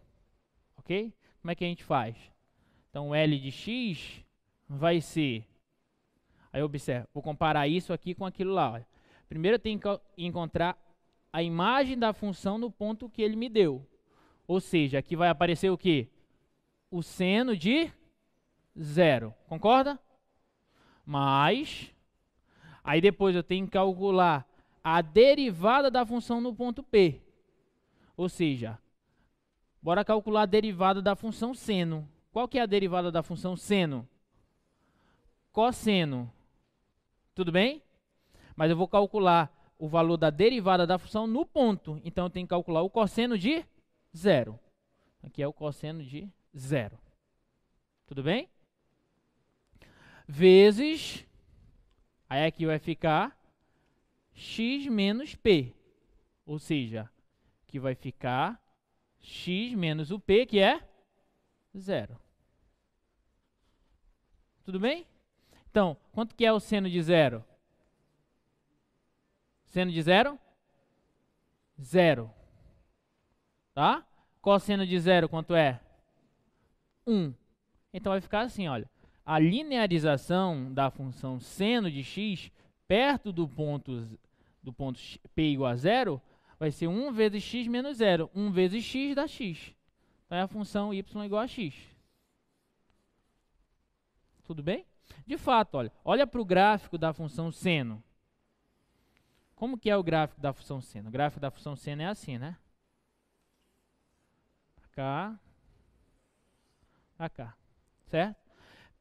Ok? Como é que a gente faz? Então, L de x vai ser... Aí, observa, vou comparar isso aqui com aquilo lá. Olha. Primeiro, eu tenho que encontrar a imagem da função no ponto que ele me deu. Ou seja, aqui vai aparecer o quê? O seno de 0. Concorda? mais, aí depois eu tenho que calcular a derivada da função no ponto P. Ou seja, bora calcular a derivada da função seno. Qual que é a derivada da função seno? Cosseno. Tudo bem? Mas eu vou calcular o valor da derivada da função no ponto. Então, eu tenho que calcular o cosseno de 0. Aqui é o cosseno de 0. Tudo bem? Vezes, aí aqui vai ficar x menos p. Ou seja, que vai ficar x menos o p, que é 0. Tudo bem? Então, quanto que é o seno de 0? Seno de 0? 0. Tá? Cosseno de 0, quanto é? 1. Então, vai ficar assim, olha. A linearização da função seno de x perto do ponto P igual a 0 vai ser 1 vezes x menos 0. 1 vezes x dá x. Então, é a função y igual a x. Tudo bem? De fato, olha para o gráfico da função seno. Como que é o gráfico da função seno? O gráfico da função seno é assim, né? Pra cá, certo?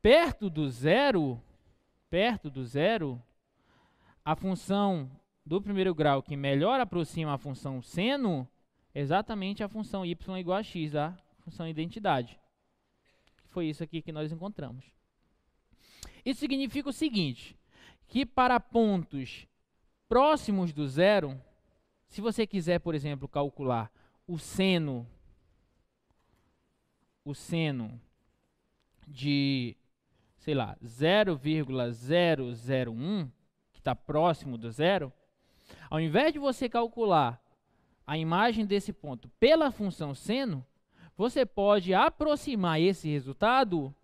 Perto do zero, a função do primeiro grau que melhor aproxima a função seno é exatamente a função y igual a x, a função identidade. Foi isso aqui que nós encontramos. Isso significa o seguinte, que para pontos próximos do zero, se você quiser, por exemplo, calcular o seno de, sei lá, 0,001, que está próximo do zero, ao invés de você calcular a imagem desse ponto pela função seno, você pode aproximar esse resultado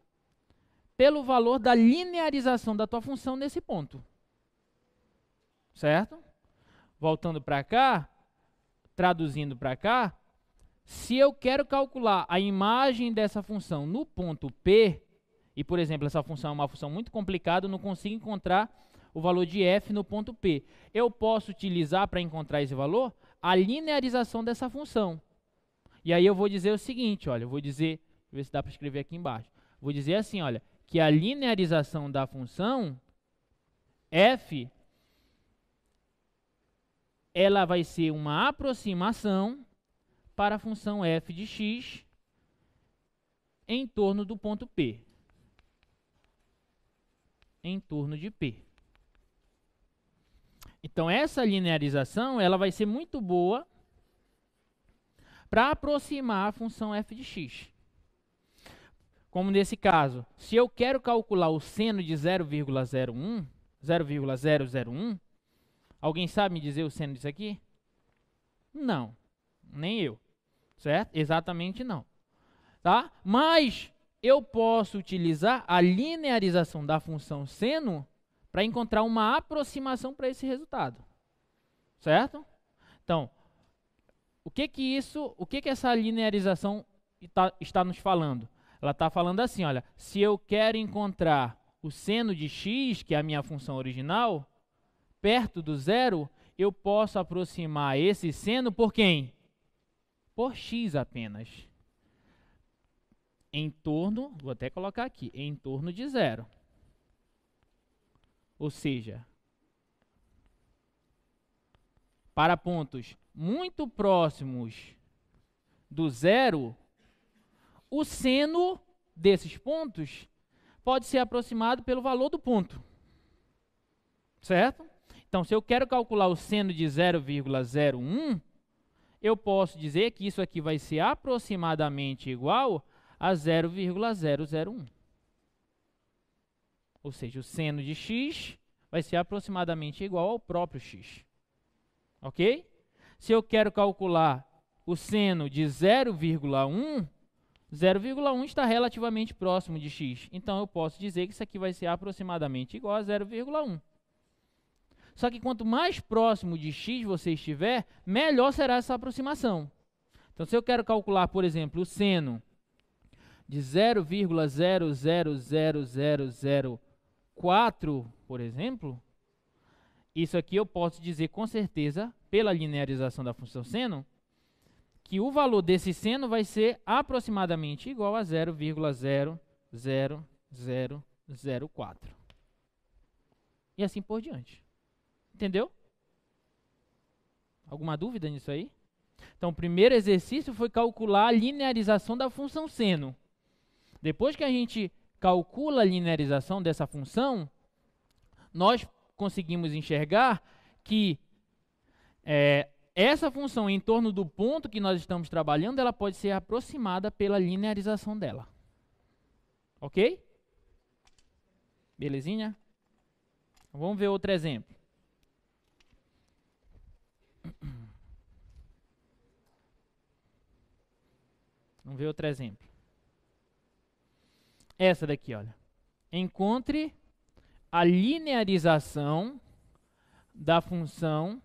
pelo valor da linearização da tua função nesse ponto. Certo? Voltando para cá, traduzindo para cá, se eu quero calcular a imagem dessa função no ponto P, e por exemplo, essa função é uma função muito complicada, eu não consigo encontrar o valor de f no ponto P. Eu posso utilizar para encontrar esse valor a linearização dessa função. E aí eu vou dizer o seguinte, olha, eu vou dizer, deixa eu ver se dá para escrever aqui embaixo. Vou dizer assim, olha, que a linearização da função f, ela vai ser uma aproximação para a função f de x em torno do ponto P. Em torno de P. Então, essa linearização ela vai ser muito boa para aproximar a função f de x. Como nesse caso, se eu quero calcular o seno de 0,001, alguém sabe me dizer o seno disso aqui? Não, nem eu, certo? Exatamente não. Tá? Mas eu posso utilizar a linearização da função seno para encontrar uma aproximação para esse resultado. Certo? Então, o que essa linearização está nos falando? Ela está falando assim, olha, se eu quero encontrar o seno de x, que é a minha função original, perto do zero, eu posso aproximar esse seno por quem? Por x apenas. Em torno, vou até colocar aqui, em torno de zero. Ou seja, para pontos muito próximos do zero, o seno desses pontos pode ser aproximado pelo valor do ponto. Certo? Então, se eu quero calcular o seno de 0,01, eu posso dizer que isso aqui vai ser aproximadamente igual a 0,001. Ou seja, o seno de x vai ser aproximadamente igual ao próprio x. Ok? Se eu quero calcular o seno de 0,1, 0,1 está relativamente próximo de x. Então, eu posso dizer que isso aqui vai ser aproximadamente igual a 0,1. Só que quanto mais próximo de x você estiver, melhor será essa aproximação. Então, se eu quero calcular, por exemplo, o seno de 0,00000 4, por exemplo, isso aqui eu posso dizer com certeza, pela linearização da função seno, que o valor desse seno vai ser aproximadamente igual a 0,00004. E assim por diante. Entendeu? Alguma dúvida nisso aí? Então, o primeiro exercício foi calcular a linearização da função seno. Depois que a gente calcula a linearização dessa função, nós conseguimos enxergar que essa função em torno do ponto que nós estamos trabalhando, ela pode ser aproximada pela linearização dela. Ok? Belezinha? Vamos ver outro exemplo. Vamos ver outro exemplo. Essa daqui, olha. Encontre a linearização da função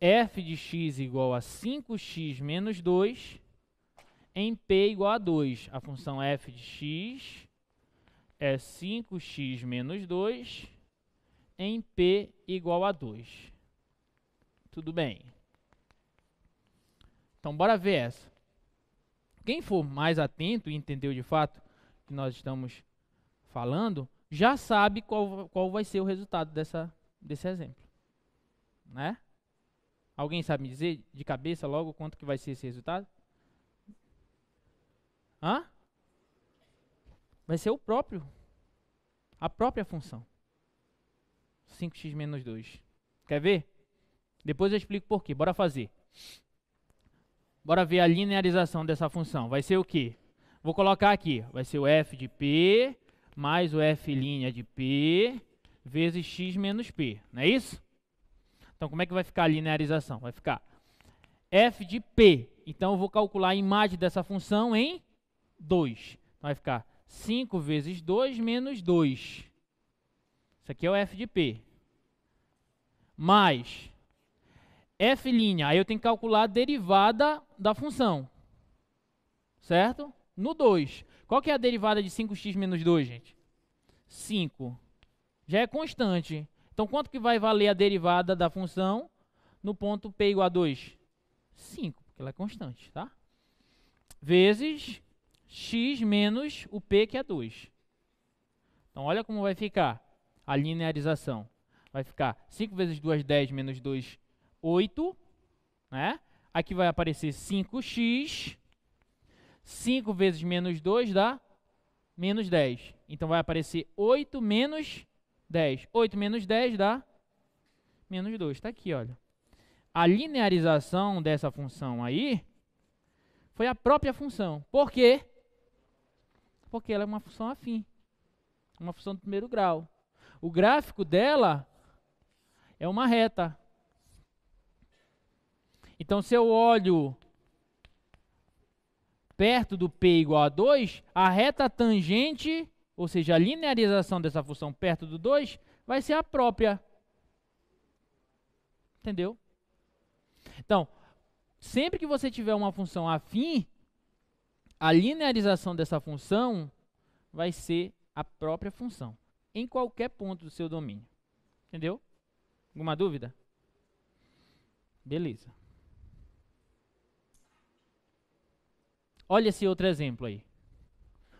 f de x igual a 5x menos 2 em p igual a 2. A função f de x é 5x menos 2 em p igual a 2. Tudo bem. Então, bora ver essa. Quem for mais atento e entendeu de fato o que nós estamos falando, já sabe qual vai ser o resultado desse exemplo. Né? Alguém sabe me dizer de cabeça logo quanto que vai ser esse resultado? Hã? Vai ser a própria função. 5x menos 2. Quer ver? Depois eu explico por quê. Bora fazer. Bora ver a linearização dessa função. Vai ser o quê? Vou colocar aqui. Vai ser o f de p mais o f' de p vezes x menos p. Não é isso? Então, como é que vai ficar a linearização? Vai ficar f de p. Então, eu vou calcular a imagem dessa função em 2. Então, vai ficar 5 vezes 2 menos 2. Isso aqui é o f de p. Mais f', aí eu tenho que calcular a derivada da função. Certo? No 2. Qual que é a derivada de 5x menos 2, gente? 5. Já é constante. Então, quanto que vai valer a derivada da função no ponto p igual a 2? 5, porque ela é constante, tá? Vezes x menos o p, que é 2. Então, olha como vai ficar a linearização. Vai ficar 5 vezes 2, 10, menos 2, 8. Né? Aqui vai aparecer 5x. 5 vezes menos 2 dá menos 10. Então, vai aparecer 8 menos 10. 8 menos 10 dá menos 2. Está aqui, olha. A linearização dessa função aí foi a própria função. Por quê? Porque ela é uma função afim. Uma função do primeiro grau. O gráfico dela é uma reta. Então, se eu olho perto do p igual a 2, a reta tangente, ou seja, a linearização dessa função perto do 2, vai ser a própria. Entendeu? Então, sempre que você tiver uma função afim, a linearização dessa função vai ser a própria função, em qualquer ponto do seu domínio. Entendeu? Alguma dúvida? Beleza. Olha esse outro exemplo aí.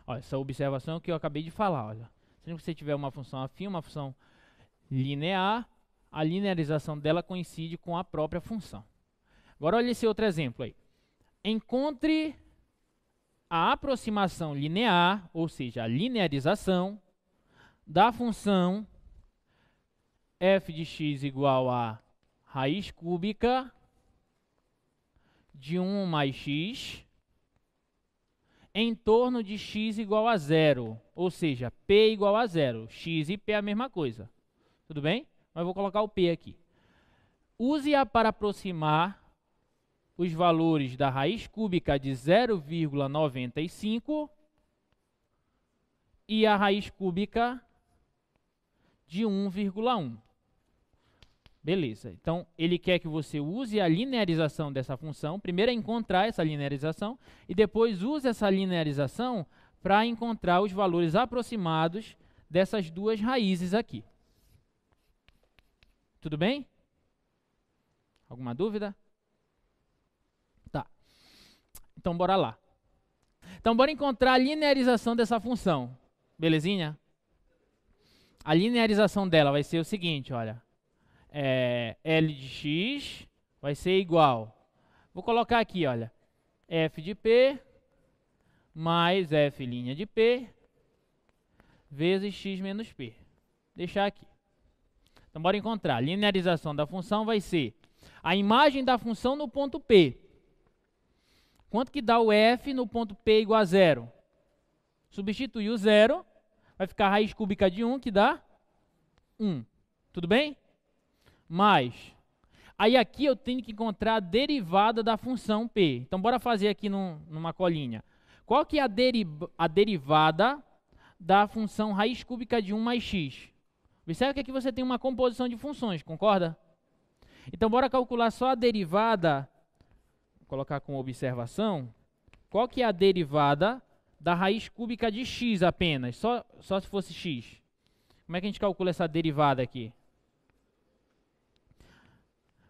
Olha, essa observação que eu acabei de falar. Olha. Se você tiver uma função afim, uma função linear, a linearização dela coincide com a própria função. Agora olha esse outro exemplo aí. Encontre a aproximação linear, ou seja, a linearização da função f de x igual a raiz cúbica de 1 mais x em torno de x igual a 0, ou seja, p igual a 0. X e p é a mesma coisa. Tudo bem? Mas eu vou colocar o p aqui. Use-a para aproximar os valores da raiz cúbica de 0,95 e a raiz cúbica de 1,1. Beleza. Então, ele quer que você use a linearização dessa função. Primeiro é encontrar essa linearização e depois use essa linearização para encontrar os valores aproximados dessas duas raízes aqui. Tudo bem? Alguma dúvida? Tá. Então, bora lá. Então, bora encontrar a linearização dessa função. Belezinha? A linearização dela vai ser o seguinte, olha. L de x vai ser igual. Vou colocar aqui, olha. F de P mais F' de P vezes x menos P. Deixar aqui. Então, bora encontrar. A linearização da função vai ser a imagem da função no ponto P. Quanto que dá o f no ponto P igual a 0? Substituir o 0, vai ficar a raiz cúbica de 1, que dá 1. Tudo bem? Mais. Aí aqui eu tenho que encontrar a derivada da função P. Então, bora fazer aqui numa colinha. Qual que é a derivada da função raiz cúbica de 1 mais x? Observe que aqui você tem uma composição de funções, concorda? Então, bora calcular só a derivada, vou colocar com observação. Qual que é a derivada da raiz cúbica de x apenas? Só se fosse x. Como é que a gente calcula essa derivada aqui?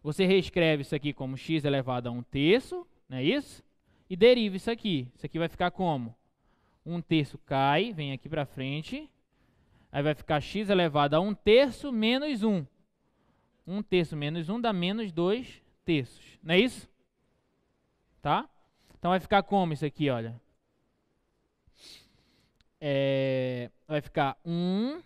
Você reescreve isso aqui como x elevado a 1/3, não é isso? E deriva isso aqui. Isso aqui vai ficar como? 1/3 cai, vem aqui para frente. Aí vai ficar x elevado a 1/3 menos 1. 1/3 menos 1 dá menos 2/3. Não é isso? Tá? Então vai ficar como isso aqui, olha? Vai ficar 1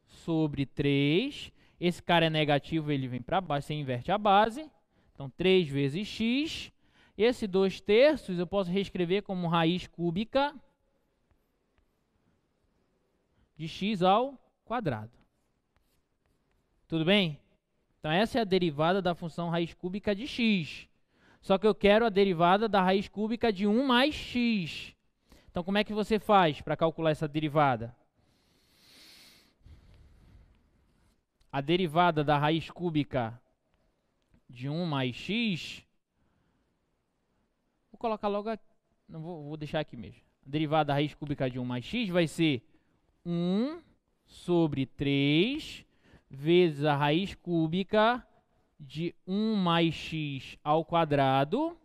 sobre 3. Esse cara é negativo, ele vem para baixo, você inverte a base. Então 3 vezes x. Esse 2/3 eu posso reescrever como raiz cúbica de x ao quadrado. Tudo bem? Então essa é a derivada da função raiz cúbica de x. Só que eu quero a derivada da raiz cúbica de 1 mais x. Então como é que você faz para calcular essa derivada? A derivada da raiz cúbica de 1 mais x, vou colocar logo aqui, não vou deixar aqui mesmo. A derivada da raiz cúbica de 1 mais x vai ser 1 sobre 3 vezes a raiz cúbica de 1 mais x ao quadrado,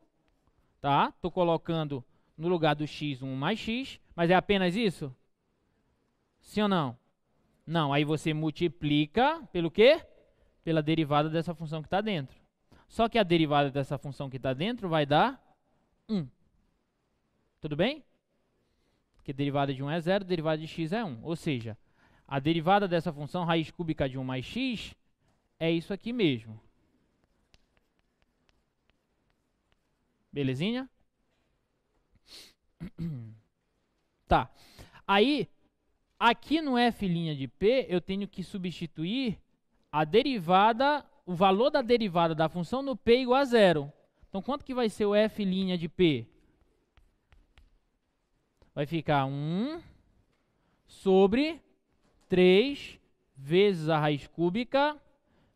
tá? Estou colocando no lugar do x 1 mais x, mas é apenas isso? Sim ou não? Não, aí você multiplica pelo quê? Pela derivada dessa função que está dentro. Só que a derivada dessa função que está dentro vai dar 1. Tudo bem? Porque derivada de 1 é 0, derivada de x é 1. Ou seja, a derivada dessa função, raiz cúbica de 1 mais x, é isso aqui mesmo. Belezinha? Tá. Aí, aqui no f' de p, eu tenho que substituir a derivada, o valor da derivada da função no p igual a 0. Então, quanto que vai ser o f' de p? Vai ficar 1 sobre 3 vezes a raiz cúbica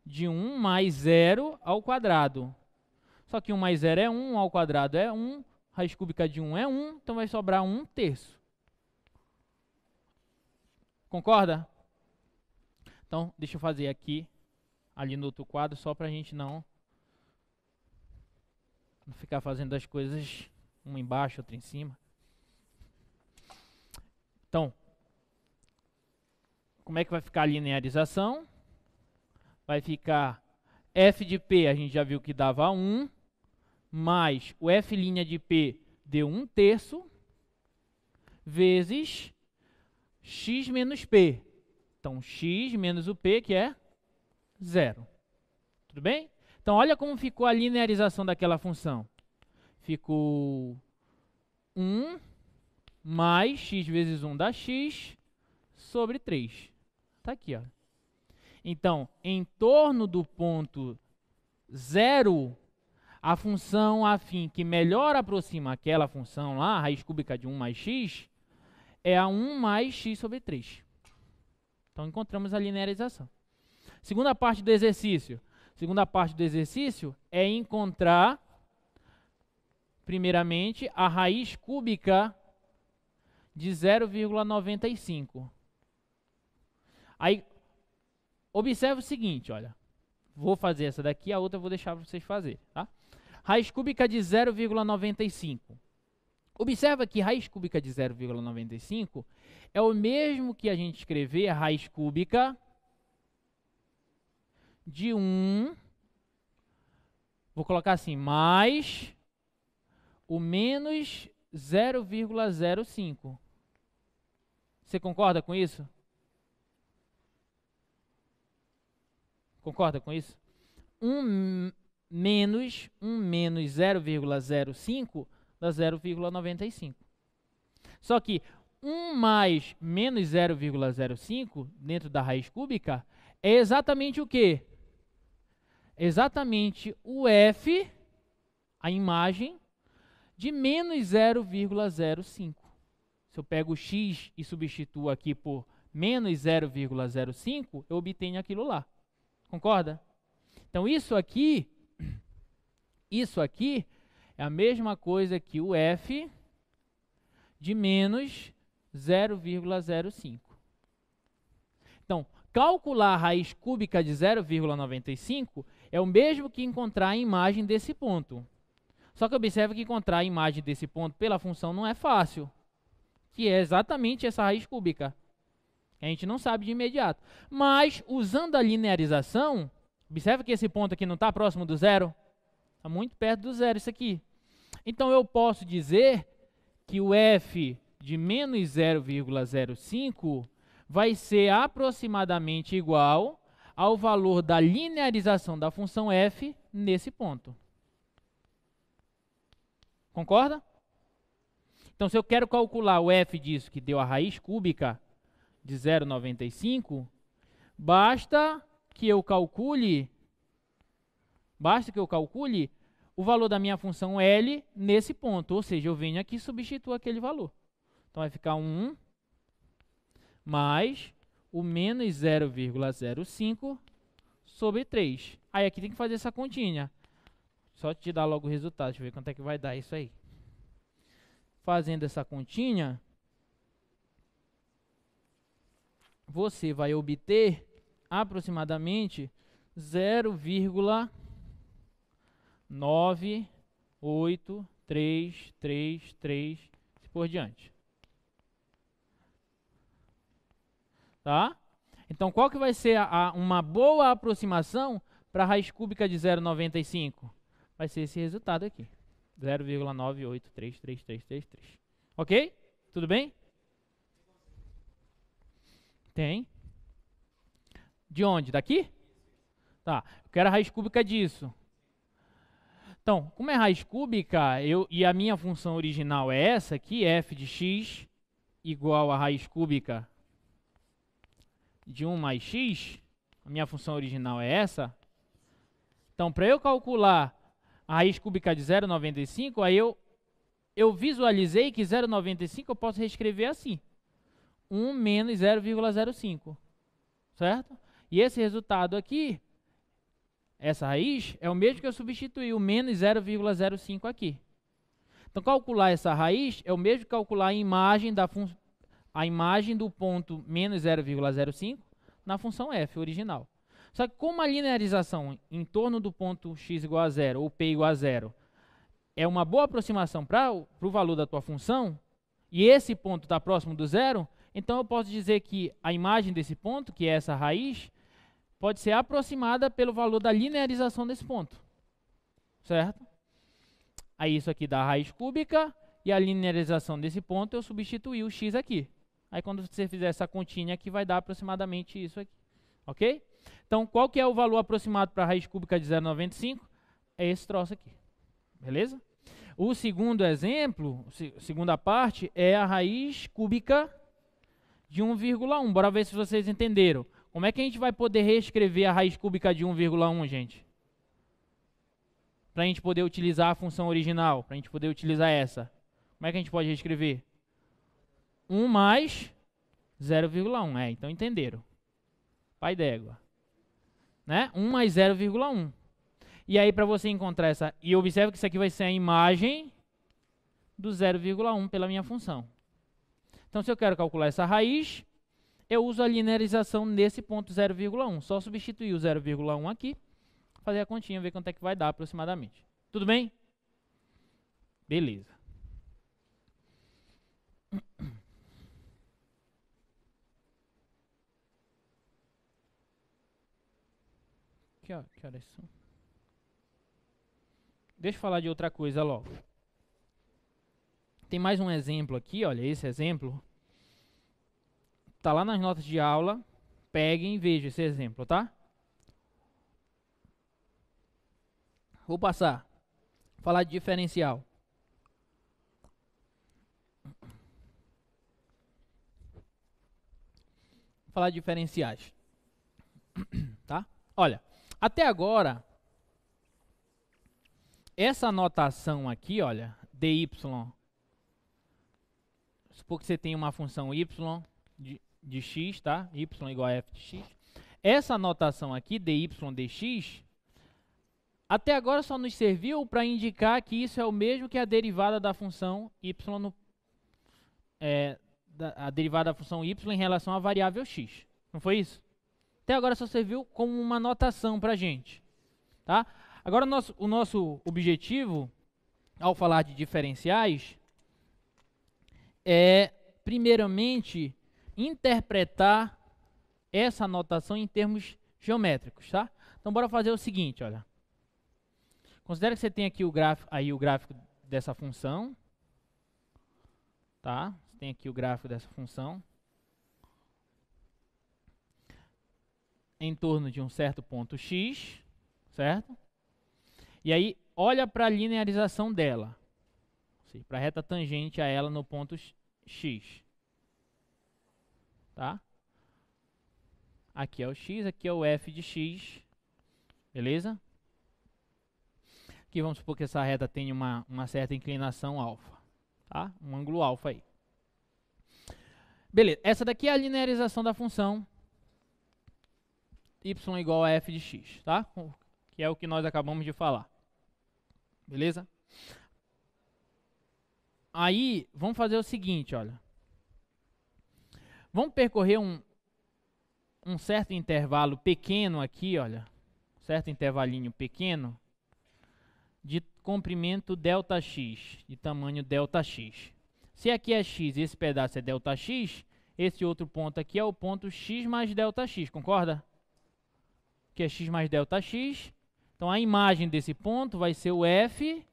de 1 mais 0 ao quadrado. Só que 1 mais 0 é 1, 1 ao quadrado é 1, raiz cúbica de 1 é 1, então vai sobrar 1/3. Concorda? Então, deixa eu fazer aqui, ali no outro quadro, só para a gente não ficar fazendo as coisas uma embaixo, outra em cima. Então, como é que vai ficar a linearização? Vai ficar f de p, a gente já viu que dava 1, mais o f' de p deu 1/3, vezes x menos p. Então, x menos o p, que é 0. Tudo bem? Então, olha como ficou a linearização daquela função. Ficou 1 mais x vezes 1 dá x sobre 3. Está aqui, ó. Então, em torno do ponto 0, a função afim que melhor aproxima aquela função lá, a raiz cúbica de 1 mais x, é a 1 mais x sobre 3. Então, encontramos a linearização. Segunda parte do exercício. Segunda parte do exercício é encontrar, primeiramente, a raiz cúbica de 0,95. Aí, observe o seguinte, olha. Vou fazer essa daqui, a outra eu vou deixar para vocês fazerem, tá? Raiz cúbica de 0,95. Observa que raiz cúbica de 0,95 é o mesmo que a gente escrever a raiz cúbica de 1, vou colocar assim, mais o menos 0,05. Você concorda com isso? Concorda com isso? 1 menos 0,05 dá 0,95. Só que 1 mais menos 0,05 dentro da raiz cúbica é exatamente o quê? Exatamente o f, a imagem, de menos 0,05. Se eu pego o x e substituo aqui por menos 0,05, eu obtenho aquilo lá. Concorda? Então, isso aqui é a mesma coisa que o f de menos 0,05. Então, calcular a raiz cúbica de 0,95 é o mesmo que encontrar a imagem desse ponto. Só que observe que encontrar a imagem desse ponto pela função não é fácil, que é exatamente essa raiz cúbica. A gente não sabe de imediato. Mas, usando a linearização, observe que esse ponto aqui não está próximo do zero. Está muito perto do zero isso aqui. Então, eu posso dizer que o f de menos 0,05 vai ser aproximadamente igual ao valor da linearização da função f nesse ponto. Concorda? Então, se eu quero calcular o f disso, que deu a raiz cúbica de 0,95, basta que eu calcule o valor da minha função L nesse ponto, ou seja, eu venho aqui e substituo aquele valor. Então, vai ficar 1 mais o menos 0,05 sobre 3. Aí aqui tem que fazer essa continha. Só te dar logo o resultado, deixa eu ver quanto é que vai dar isso aí. Fazendo essa continha, você vai obter aproximadamente 0,98333 e por diante. Tá? Então, qual que vai ser uma boa aproximação para a raiz cúbica de 0,95? Vai ser esse resultado aqui. 0,9833333. Ok? Tudo bem? Tem. De onde? Daqui? Tá. Eu quero a raiz cúbica disso. Então, como é raiz cúbica, e a minha função original é essa aqui, f de x igual a raiz cúbica de 1 mais x, a minha função original é essa. Então, para eu calcular a raiz cúbica de 0,95, aí eu visualizei que 0,95 eu posso reescrever assim. 1 menos 0,05. Certo? E esse resultado aqui, essa raiz, é o mesmo que eu substituí o menos 0,05 aqui. Então, calcular essa raiz é o mesmo que calcular a imagem do ponto menos 0,05 na função f original. Só que como a linearização em torno do ponto x igual a 0 ou p igual a 0 é uma boa aproximação para o valor da tua função, e esse ponto está próximo do zero, então eu posso dizer que a imagem desse ponto, que é essa raiz, pode ser aproximada pelo valor da linearização desse ponto. Certo? Aí isso aqui dá a raiz cúbica, e a linearização desse ponto eu substituí o x aqui. Aí quando você fizer essa continha aqui, vai dar aproximadamente isso aqui. Ok? Então, qual que é o valor aproximado para a raiz cúbica de 0,95? É esse troço aqui. Beleza? O segundo exemplo, a segunda parte, é a raiz cúbica de 1,1. Bora ver se vocês entenderam. Como é que a gente vai poder reescrever a raiz cúbica de 1,1, gente? Para a gente poder utilizar a função original, para a gente poder utilizar essa. Como é que a gente pode reescrever? 1 mais 0,1. Então entenderam. Pai d'égua. Né? 1 mais 0,1. E aí, para você encontrar essa... E observe que isso aqui vai ser a imagem do 0,1 pela minha função. Então, se eu quero calcular essa raiz, eu uso a linearização nesse ponto 0,1. Só substituir o 0,1 aqui, fazer a continha, ver quanto é que vai dar aproximadamente. Tudo bem? Beleza. Que horas são? Deixa eu falar de outra coisa logo. Tem mais um exemplo aqui, olha, esse exemplo. Tá lá nas notas de aula. Peguem e vejam esse exemplo, tá? Vou passar. Falar de diferencial. Falar de diferenciais. Tá? Olha, até agora, essa notação aqui, olha, dy, supor que você tem uma função y de x, tá? Y igual a f de x. Essa notação aqui, dy dx, até agora só nos serviu para indicar que isso é o mesmo que a derivada da função y a derivada da função y em relação à variável x. Não foi isso? Até agora só serviu como uma notação para a gente. Tá? Agora o nosso objetivo, ao falar de diferenciais, é, primeiramente, interpretar essa notação em termos geométricos. Tá? Então, bora fazer o seguinte, olha. Considere que você tem aqui o gráfico dessa função. Tá? Você tem aqui o gráfico dessa função. Em torno de um certo ponto x, certo? E aí, olha para a linearização dela. Para a reta tangente a ela no ponto x. Tá? Aqui é o x, aqui é o f de x. Beleza? Aqui vamos supor que essa reta tenha uma certa inclinação alfa. Tá? Um ângulo alfa aí. Beleza, essa daqui é a linearização da função y igual a f de x, tá? Que é o que nós acabamos de falar. Beleza? Aí, vamos fazer o seguinte, olha. Vamos percorrer um certo intervalo pequeno aqui, olha. Certo intervalinho pequeno de comprimento ΔX, de tamanho ΔX. Se aqui é x e esse pedaço é ΔX, esse outro ponto aqui é o ponto x mais ΔX, concorda? Que é x mais ΔX. Então, a imagem desse ponto vai ser o f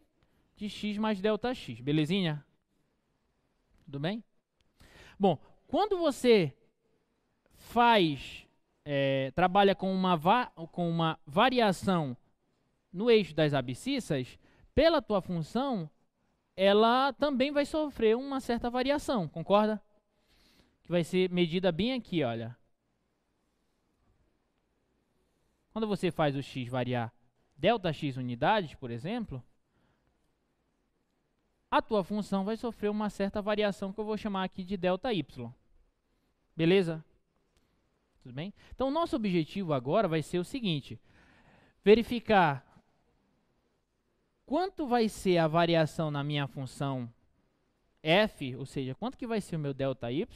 de x mais ΔX. Belezinha? Tudo bem? Bom, quando você trabalha com uma variação no eixo das abscissas, pela tua função, ela também vai sofrer uma certa variação, concorda? Que vai ser medida bem aqui, olha. Quando você faz o x variar ΔX unidades, por exemplo, a tua função vai sofrer uma certa variação que eu vou chamar aqui de ΔY. Beleza? Tudo bem? Então, o nosso objetivo agora vai ser o seguinte: verificar quanto vai ser a variação na minha função f, ou seja, quanto que vai ser o meu ΔY,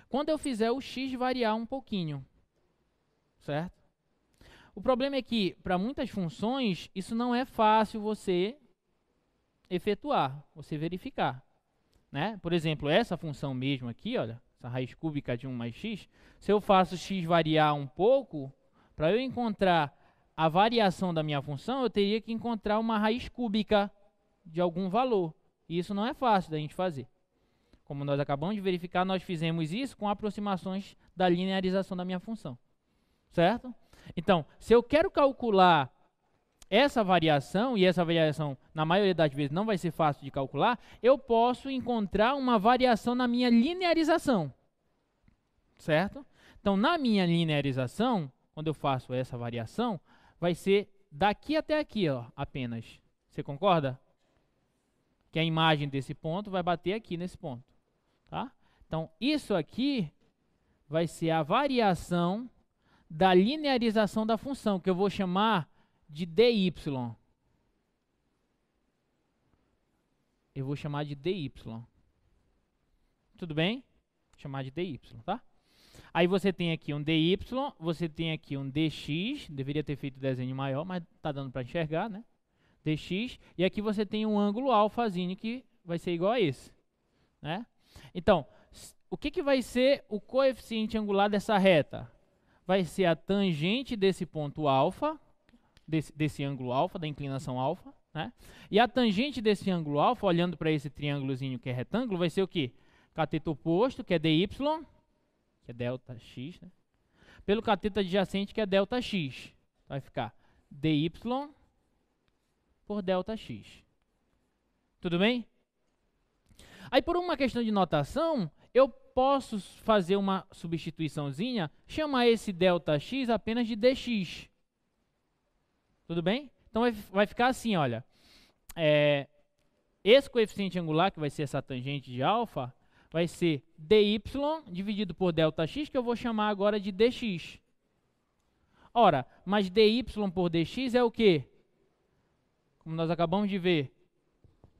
quando eu fizer o x variar um pouquinho. Certo? O problema é que, para muitas funções, isso não é fácil você efetuar, você verificar. Né? Por exemplo, essa função mesmo aqui, olha, essa raiz cúbica de 1 mais x, se eu faço x variar um pouco, para eu encontrar a variação da minha função, eu teria que encontrar uma raiz cúbica de algum valor. E isso não é fácil da gente fazer. Como nós acabamos de verificar, nós fizemos isso com aproximações da linearização da minha função. Certo? Então, se eu quero calcular essa variação, e essa variação, na maioria das vezes, não vai ser fácil de calcular, eu posso encontrar uma variação na minha linearização. Certo? Então, na minha linearização, quando eu faço essa variação, vai ser daqui até aqui, ó, apenas. Você concorda? Que a imagem desse ponto vai bater aqui nesse ponto. Tá? Então, isso aqui vai ser a variação da linearização da função, que eu vou chamar de dy. Eu vou chamar de dy. Tudo bem? chamar de dy, tá? Aí você tem aqui um dy, você tem aqui um dx, deveria ter feito desenho maior, mas tá dando para enxergar, né? Dx, e aqui você tem um ângulo alfazinho que vai ser igual a esse, né? Então, o que vai ser o coeficiente angular dessa reta? Vai ser a tangente desse ponto alfa, desse ângulo alfa, da inclinação alfa, né? E a tangente desse ângulo alfa, olhando para esse triângulozinho que é retângulo, vai ser o quê? Cateto oposto, que é dy, que é ΔX, né? Pelo cateto adjacente, que é ΔX. Vai ficar dy por ΔX. Tudo bem? Aí, por uma questão de notação, eu posso fazer uma substituiçãozinha, chamar esse ΔX apenas de dx. Tudo bem? Então, vai ficar assim, olha. Esse coeficiente angular, que vai ser essa tangente de alfa, vai ser dy dividido por ΔX, que eu vou chamar agora de dx. Ora, mas dy por dx é o quê? Como nós acabamos de ver,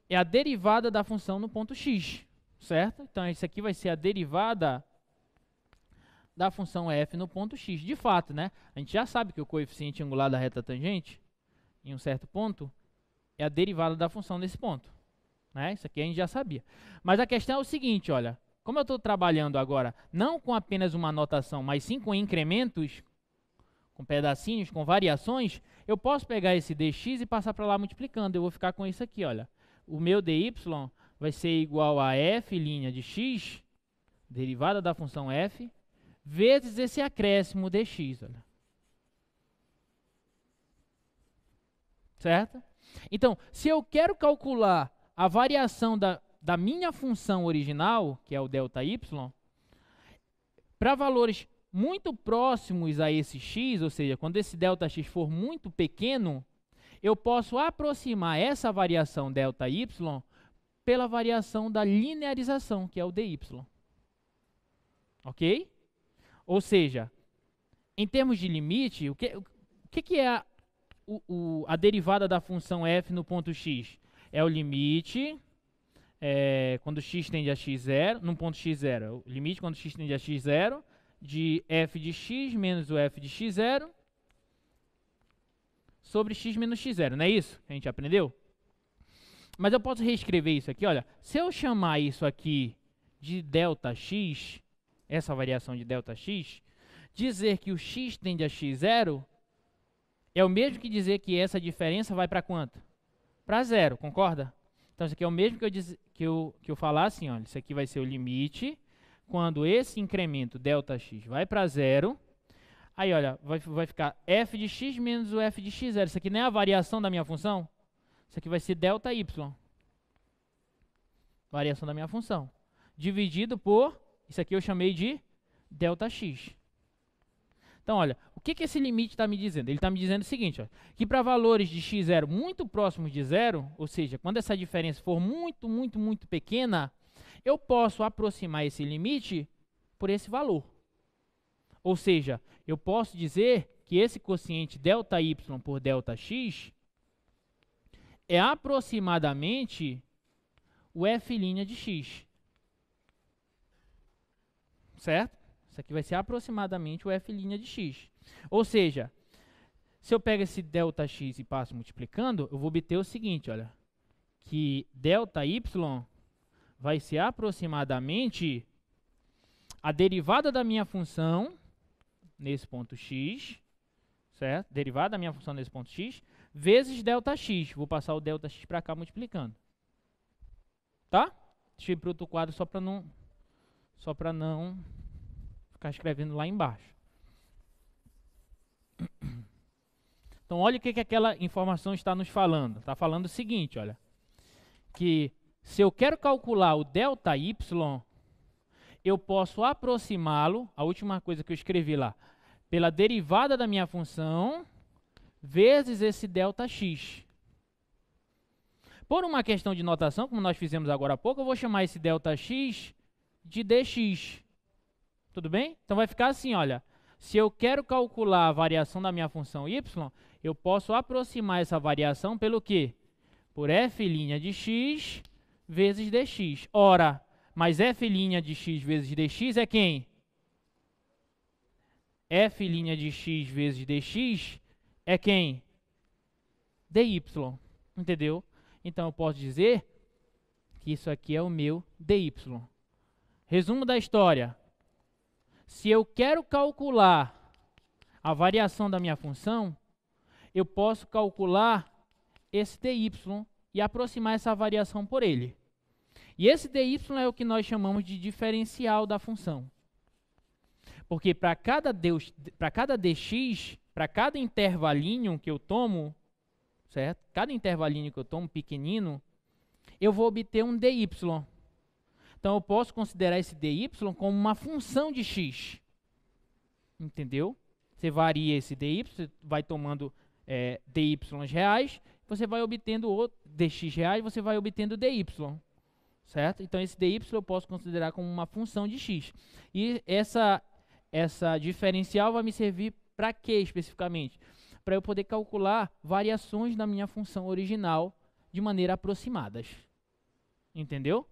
é a derivada da função no ponto x, certo? Então, isso aqui vai ser a derivada da função f no ponto x. De fato, né? A gente já sabe que o coeficiente angular da reta tangente, em um certo ponto, é a derivada da função nesse ponto. Né? Isso aqui a gente já sabia. Mas a questão é o seguinte, olha. Como eu estou trabalhando agora, não com apenas uma notação, mas sim com incrementos, com pedacinhos, com variações, eu posso pegar esse dx e passar para lá multiplicando. Eu vou ficar com isso aqui, olha. O meu dy vai ser igual a f' de x, derivada da função f, vezes esse acréscimo dx, olha. Certo? Então, se eu quero calcular a variação da minha função original, que é o ΔY, para valores muito próximos a esse x, ou seja, quando esse ΔX for muito pequeno, eu posso aproximar essa variação ΔY pela variação da linearização, que é o dy. Ok? Ou seja, em termos de limite, o que é a derivada da função f no ponto x? É o limite quando x tende a x0, no ponto x0, é o limite quando x tende a x0, de f de x menos o f de x0 sobre x menos x0, não é isso que a gente aprendeu? Mas eu posso reescrever isso aqui, olha, se eu chamar isso aqui de ΔX, essa variação de ΔX, dizer que o x tende a x0 é o mesmo que dizer que essa diferença vai para quanto? Para zero, concorda? Então, isso aqui é o mesmo que eu falar assim, olha, isso aqui vai ser o limite quando esse incremento ΔX vai para zero. Aí, olha, vai ficar f de x menos o f de x0. Isso aqui não é a variação da minha função? Isso aqui vai ser ΔY. Variação da minha função. Dividido por, isso aqui eu chamei de ΔX. Então, olha, o que esse limite está me dizendo? Ele está me dizendo o seguinte, ó, que para valores de x0 muito próximos de zero, ou seja, quando essa diferença for muito, muito, muito pequena, eu posso aproximar esse limite por esse valor. Ou seja, eu posso dizer que esse quociente ΔY por ΔX é aproximadamente o f' de x. Certo? Isso aqui vai ser aproximadamente o f' de x. Ou seja, se eu pego esse ΔX e passo multiplicando, eu vou obter o seguinte, olha, que ΔY vai ser aproximadamente a derivada da minha função nesse ponto x, certo? Derivada da minha função nesse ponto x, vezes ΔX. Vou passar o ΔX para cá multiplicando. Tá? Deixa eu ir para outro quadro só para não ficar escrevendo lá embaixo. Então, olha o que aquela informação está nos falando. Está falando o seguinte, olha, que se eu quero calcular o ΔY, eu posso aproximá-lo, a última coisa que eu escrevi lá, pela derivada da minha função vezes esse ΔX. Por uma questão de notação, como nós fizemos agora há pouco, eu vou chamar esse ΔX de dx. Tudo bem? Então vai ficar assim, olha. Se eu quero calcular a variação da minha função y, eu posso aproximar essa variação pelo quê? Por f' de x vezes dx. Ora, mais f' de x vezes dx é quem? F' de x vezes dx é quem? dy. Entendeu? Então eu posso dizer que isso aqui é o meu dy. Resumo da história. Se eu quero calcular a variação da minha função, eu posso calcular esse dy e aproximar essa variação por ele. E esse dy é o que nós chamamos de diferencial da função. Porque para cada dx, para cada intervalinho que eu tomo, certo? Cada intervalinho que eu tomo, pequenino, eu vou obter um dy. Então eu posso considerar esse dy como uma função de x. Entendeu? Você varia esse dy, você vai tomando dy reais, você vai obtendo dx reais, você vai obtendo dy. Certo? Então esse dy eu posso considerar como uma função de x. E essa diferencial vai me servir para quê especificamente? Para eu poder calcular variações da minha função original de maneira aproximadas. Entendeu?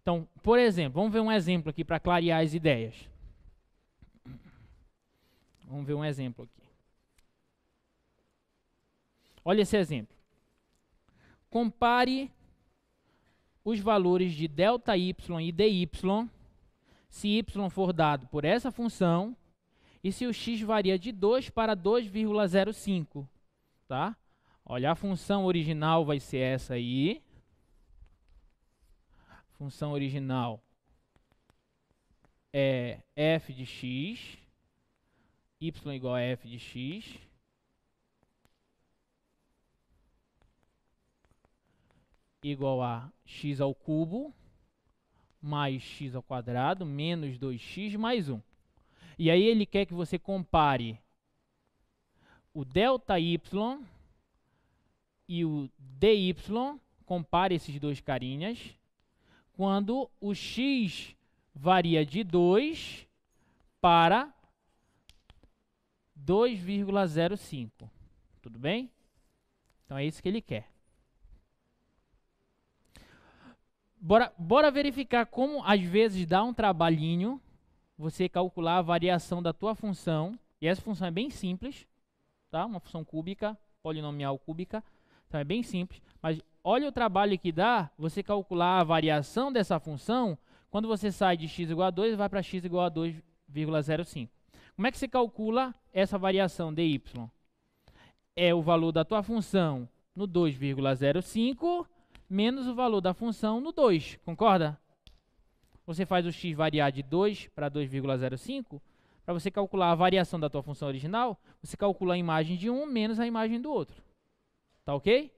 Então, por exemplo, vamos ver um exemplo aqui para clarear as ideias. Vamos ver um exemplo aqui. Olha esse exemplo. Compare os valores de ΔY e dy, se y for dado por essa função e se o x varia de 2 para 2,05. Tá? Olha, a função original vai ser essa aí. Função original é f de x, y igual a f de x, igual a x ao cubo, mais x ao quadrado, menos 2x mais 1. E aí ele quer que você compare o ΔY e o dy, compare esses dois carinhas, quando o x varia de 2 para 2,05. Tudo bem? Então é isso que ele quer. Bora verificar como às vezes dá um trabalhinho você calcular a variação da tua função. E essa função é bem simples, tá? Uma função cúbica, polinomial cúbica. Então é bem simples, mas olha o trabalho que dá você calcular a variação dessa função quando você sai de x igual a 2 e vai para x igual a 2,05. Como é que você calcula essa variação dy? É o valor da tua função no 2,05 menos o valor da função no 2, concorda? Você faz o x variar de 2 para 2,05, para você calcular a variação da tua função original, você calcula a imagem de um menos a imagem do outro. Tá ok?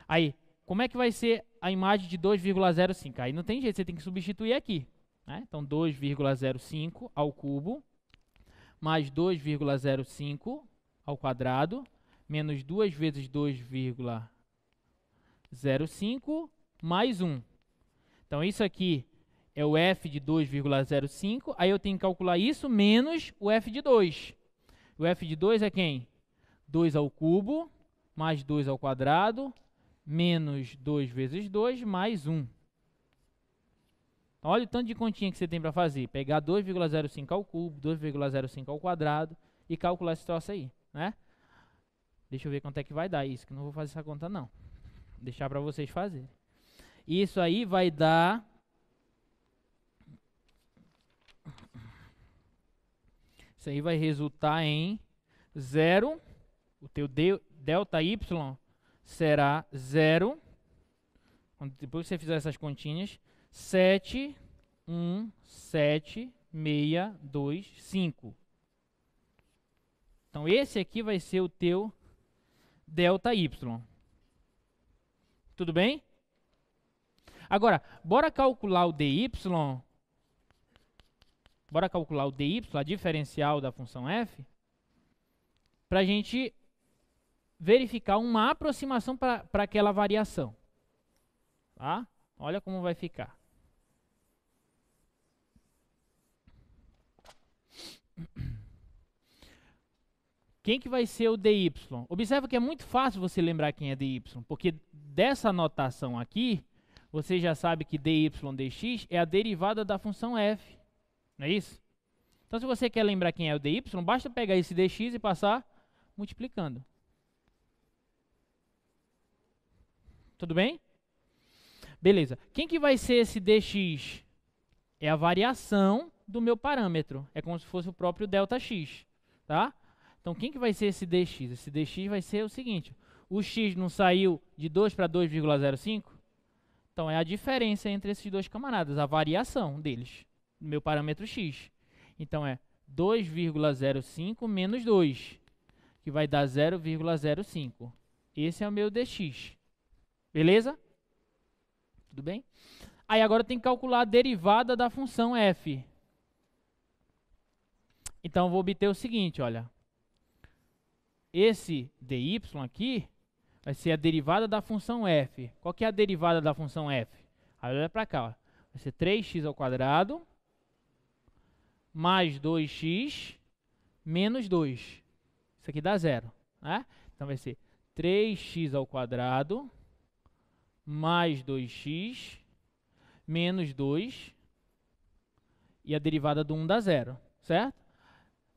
Aí, como é que vai ser a imagem de 2,05? Aí não tem jeito, você tem que substituir aqui. Né? Então, 2,05 ao cubo, mais 2,05 ao quadrado, menos 2 vezes 2,05, mais 1. Então, isso aqui é o f de 2,05. Aí eu tenho que calcular isso menos o f de 2. O f de 2 é quem? 2 ao cubo, mais 2 ao quadrado, menos 2 vezes 2, mais 1. Olha o tanto de continha que você tem para fazer. Pegar 2,05 ao cubo, 2,05 ao quadrado e calcular esse troço aí. Né? Deixa eu ver quanto é que vai dar isso, que não vou fazer essa conta não. Vou deixar para vocês fazerem. Isso aí vai dar... Isso aí vai resultar em 0. O teu ΔY será 0. Depois que você fizer essas continhas, 7, 1, 7, 6, 2, 5. Então, esse aqui vai ser o teu ΔY. Tudo bem? Agora, bora calcular o dy. Bora calcular o dy, a diferencial da função f, para a gente verificar uma aproximação para aquela variação. Tá? Olha como vai ficar. Quem que vai ser o dy? Observa que é muito fácil você lembrar quem é dy, porque dessa notação aqui, você já sabe que dy dx é a derivada da função f, não é isso? Então, se você quer lembrar quem é o dy, basta pegar esse dx e passar multiplicando. Tudo bem? Beleza. Quem que vai ser esse dx? É a variação do meu parâmetro. É como se fosse o próprio ΔX, tá? Então, quem que vai ser esse dx? Esse dx vai ser o seguinte. O x não saiu de 2 para 2,05? Então, é a diferença entre esses dois camaradas, a variação deles, do meu parâmetro x. Então, é 2,05 menos 2, que vai dar 0,05. Esse é o meu dx. Beleza? Tudo bem? Aí agora tem que calcular a derivada da função f. Então, eu vou obter o seguinte, olha. Esse dy aqui vai ser a derivada da função f. Qual que é a derivada da função f? Aí olha para cá, ó. Vai ser 3x² mais 2x menos 2. Isso aqui dá 0, né? Então vai ser 3x² mais 2x menos 2, e a derivada do 1 dá 0, certo?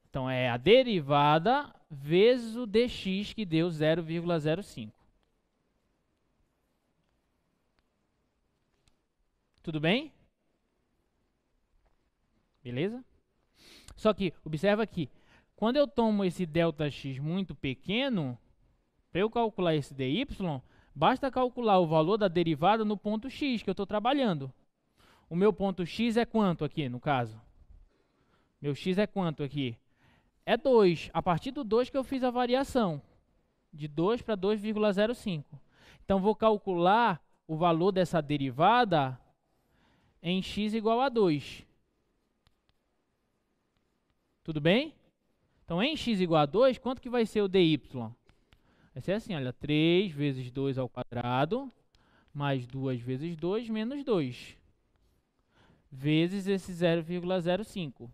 Então, é a derivada vezes o dx, que deu 0,05. Tudo bem? Beleza? Só que, observa aqui, quando eu tomo esse ΔX muito pequeno, para eu calcular esse dy, basta calcular o valor da derivada no ponto x que eu estou trabalhando. O meu ponto x é quanto aqui, no caso? Meu x é quanto aqui? É 2. A partir do 2 que eu fiz a variação. De 2 para 2,05. Então, vou calcular o valor dessa derivada em x igual a 2. Tudo bem? Então, em x igual a 2, quanto que vai ser o dy? Vai ser assim, olha, 3 vezes 2 ao quadrado, mais 2 vezes 2, menos 2. Vezes esse 0,05.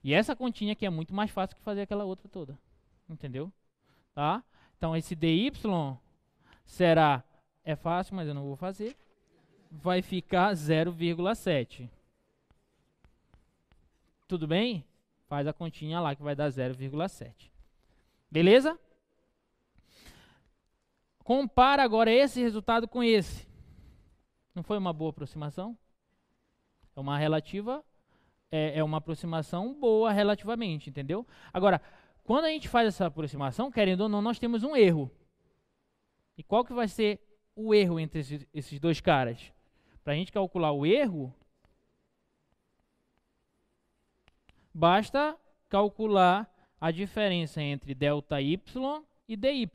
E essa continha aqui é muito mais fácil que fazer aquela outra toda. Entendeu? Tá? Então, esse dy será... É fácil, mas eu não vou fazer. Vai ficar 0,7. Tudo bem? Faz a continha lá que vai dar 0,7. Beleza? Compara agora esse resultado com esse. Não foi uma boa aproximação? É uma relativa... É uma aproximação boa relativamente, entendeu? Agora, quando a gente faz essa aproximação, querendo ou não, nós temos um erro. E qual que vai ser o erro entre esses dois caras? Para a gente calcular o erro, basta calcular a diferença entre ΔY e dy.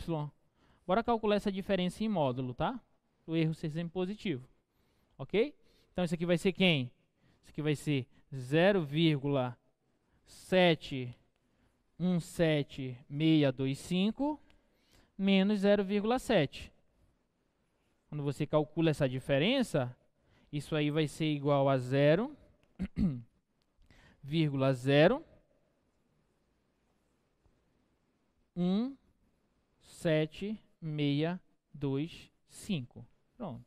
Bora calcular essa diferença em módulo, tá? O erro ser sempre positivo. Ok? Então, isso aqui vai ser quem? Isso aqui vai ser 0,717625 menos 0,7. Quando você calcula essa diferença, isso aí vai ser igual a 0,1765. Pronto.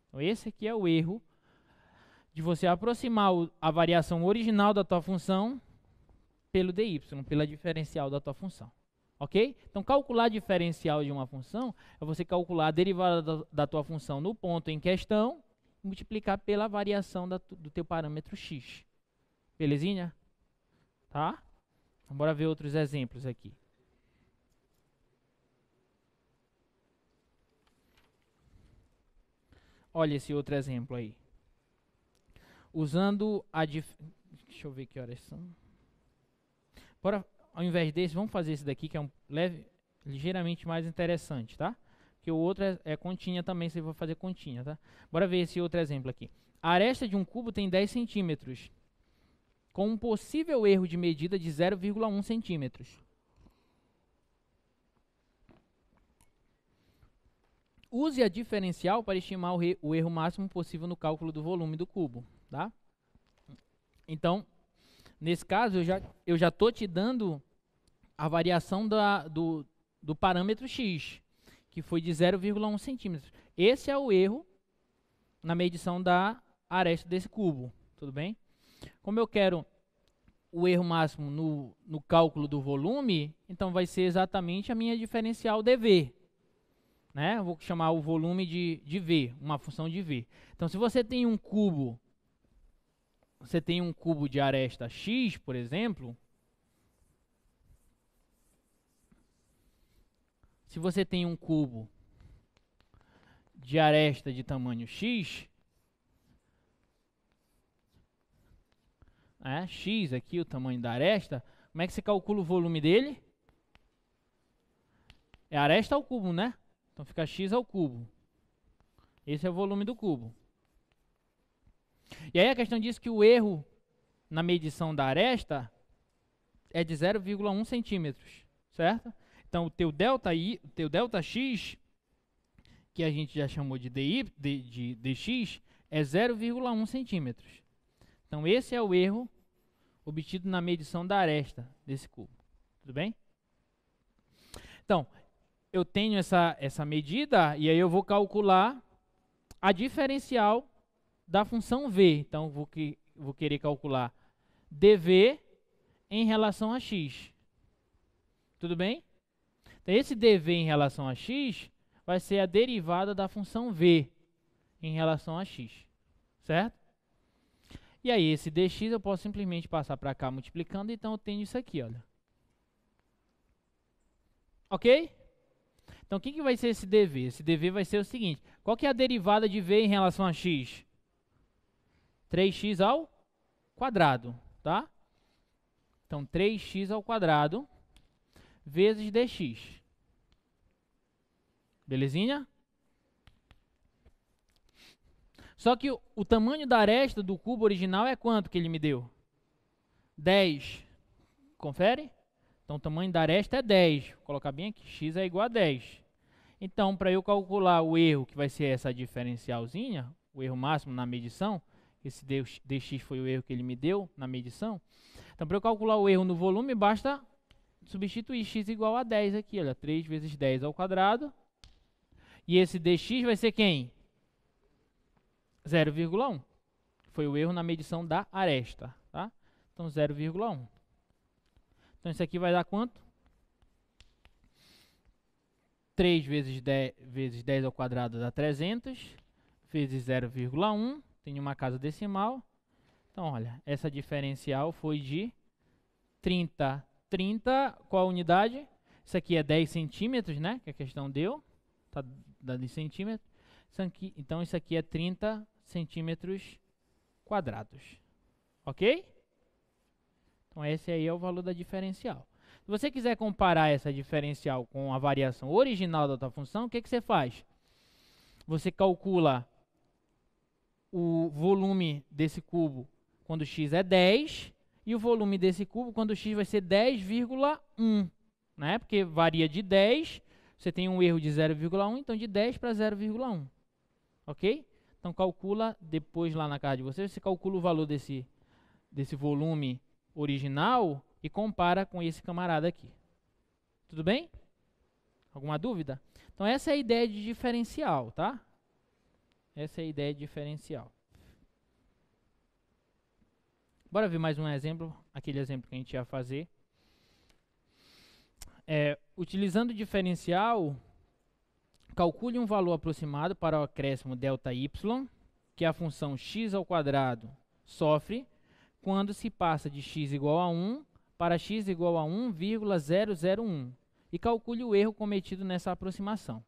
Então, esse aqui é o erro de você aproximar a variação original da tua função pelo dy, pela diferencial da tua função. Ok? Então, calcular a diferencial de uma função é você calcular a derivada da tua função no ponto em questão e multiplicar pela variação do teu parâmetro x. Belezinha? Tá? Então, bora ver outros exemplos aqui. Olha esse outro exemplo aí. Usando a... Deixa eu ver que horas são. Bora, ao invés desse, vamos fazer esse daqui, que é ligeiramente mais interessante, tá? Porque o outro é continha também, você vai fazer continha, tá? Bora ver esse outro exemplo aqui. A aresta de um cubo tem 10 centímetros, com um possível erro de medida de 0,1 centímetros. Use a diferencial para estimar o erro máximo possível no cálculo do volume do cubo. Tá? Então, nesse caso, eu já estou te dando a variação do parâmetro x, que foi de 0,1 centímetros. Esse é o erro na medição da aresta desse cubo, tudo bem? Como eu quero o erro máximo no cálculo do volume, então vai ser exatamente a minha diferencial dV. Né? Eu vou chamar o volume de V, uma função de V. Então, se você tem um cubo, de aresta x, por exemplo, se você tem um cubo de aresta de tamanho x, x aqui, o tamanho da aresta, como é que você calcula o volume dele? É aresta ao cubo, né? Então fica x ao cubo. Esse é o volume do cubo. E aí a questão diz que o erro na medição da aresta é de 0,1 centímetros, certo? Então o teu delta x, que a gente já chamou de dx, é 0,1 centímetros. Então esse é o erro obtido na medição da aresta desse cubo. Tudo bem? Então, eu tenho essa medida e aí eu vou calcular a diferencial da função v. Então, vou querer calcular dv em relação a x. Tudo bem? Então, esse dv em relação a x vai ser a derivada da função v em relação a x. Certo? E aí, esse dx eu posso simplesmente passar para cá multiplicando, então eu tenho isso aqui, olha. Ok? Então, o que vai ser esse dv? Esse dv vai ser o seguinte. Qual que é a derivada de v em relação a x? 3x ao quadrado, tá? Então, 3x ao quadrado vezes dx. Belezinha? Só que o tamanho da aresta do cubo original é quanto que ele me deu? 10. Confere? Então, o tamanho da aresta é 10. Vou colocar bem aqui. X é igual a 10. Então, para eu calcular o erro, que vai ser essa diferencialzinha, o erro máximo na medição, esse dx foi o erro que ele me deu na medição. Então, para eu calcular o erro no volume, basta substituir x igual a 10 aqui. Olha, 3 vezes 10 ao quadrado. E esse dx vai ser quem? 0,1. Foi o erro na medição da aresta. Tá? Então, 0,1. Então, isso aqui vai dar quanto? 3 vezes 10 ao quadrado dá 300, vezes 0,1, tem uma casa decimal. Então, olha, essa diferencial foi de 30. 30, qual a unidade? Isso aqui é 10 centímetros, né? Que a questão deu. Está dando em centímetros. Então, isso aqui é 30 centímetros quadrados. Ok? Então, esse aí é o valor da diferencial. Se você quiser comparar essa diferencial com a variação original da tua função, o que você faz? Você calcula o volume desse cubo quando x é 10 e o volume desse cubo quando x vai ser 10,1. Né? Porque varia de 10, você tem um erro de 0,1, então de 10 para 0,1. Ok? Então calcula, depois lá na casa de vocês, você calcula o valor desse volume original e compara com esse camarada aqui. Tudo bem? Alguma dúvida? Então essa é a ideia de diferencial, tá? Essa é a ideia de diferencial. Bora ver mais um exemplo, aquele exemplo que a gente ia fazer. Utilizando o diferencial, calcule um valor aproximado para o acréscimo ΔY, que a função x ao quadrado sofre quando se passa de x igual a 1 para x igual a 1,001 e calcule o erro cometido nessa aproximação.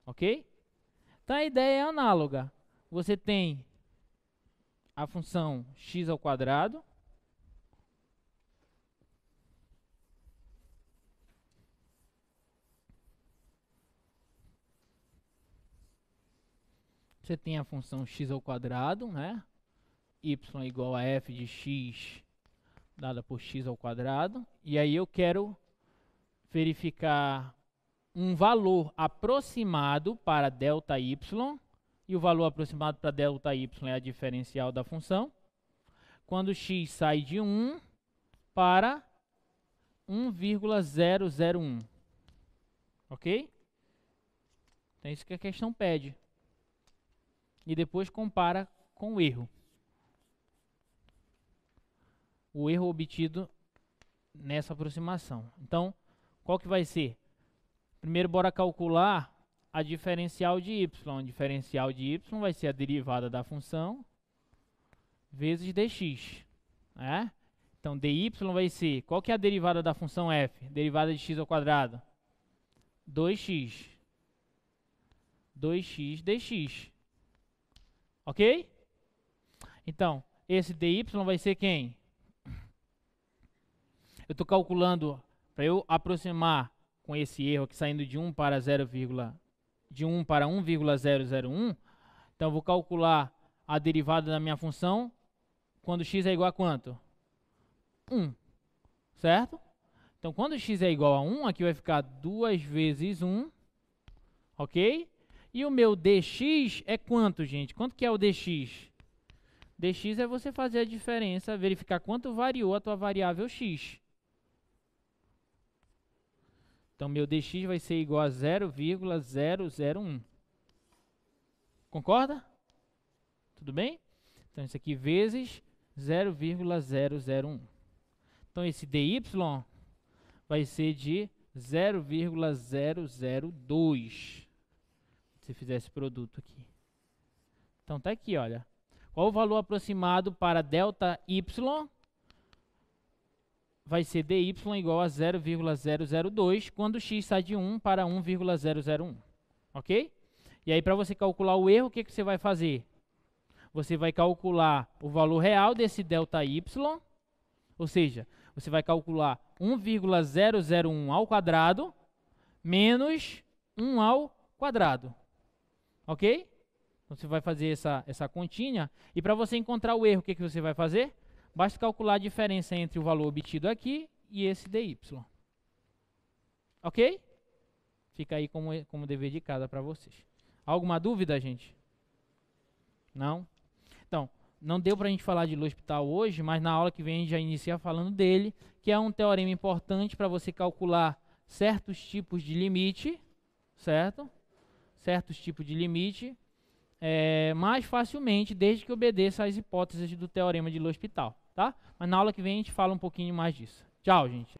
Ok? Então a ideia é análoga. Você tem a função x ao quadrado você tem a função x ao quadrado, né? Y igual a f de x dada por x ao quadrado. E aí eu quero verificar um valor aproximado para ΔY. E o valor aproximado para ΔY é a diferencial da função. Quando x sai de 1 para 1,001. Ok? Então é isso que a questão pede. e depois compara com o erro. O erro obtido nessa aproximação. Então, qual que vai ser? Primeiro, bora calcular a diferencial de y. A diferencial de y vai ser a derivada da função vezes dx. Né? Então, dy vai ser... Qual que é a derivada da função f? Derivada de x ao quadrado. 2x. 2x dx. Ok? Então, esse dy vai ser quem? Eu estou calculando, para eu aproximar com esse erro aqui, saindo de 1 para 1,001, então eu vou calcular a derivada da minha função quando x é igual a quanto? 1, certo? Então, quando x é igual a 1, aqui vai ficar 2 vezes 1, ok? E o meu dx é quanto, gente? Quanto que é o dx? Dx é você fazer a diferença, verificar quanto variou a tua variável x. Então, meu dx vai ser igual a 0,001. Concorda? Tudo bem? Então, isso aqui vezes 0,001. Então, esse dy vai ser de 0,002. Se fizer esse produto aqui. Então, tá aqui, olha. Qual o valor aproximado para ΔY? Vai ser dy igual a 0,002 quando x sai de 1 para 1,001. Ok? E aí, para você calcular o erro, o que você vai fazer? Você vai calcular o valor real desse ΔY, ou seja, você vai calcular 1,001 ao quadrado menos 1 ao quadrado. Ok? Então, você vai fazer essa continha. E para você encontrar o erro, o que você vai fazer? Basta calcular a diferença entre o valor obtido aqui e esse dy. Ok? Fica aí como dever de casa para vocês. Alguma dúvida, gente? Não? Então, não deu para a gente falar de L'Hospital hoje, mas na aula que vem a gente já inicia falando dele, que é um teorema importante para você calcular certos tipos de limite, certo? Certos tipos de limite, mais facilmente, desde que obedeça às hipóteses do teorema de L'Hospital, tá? Mas na aula que vem a gente fala um pouquinho mais disso. Tchau, gente.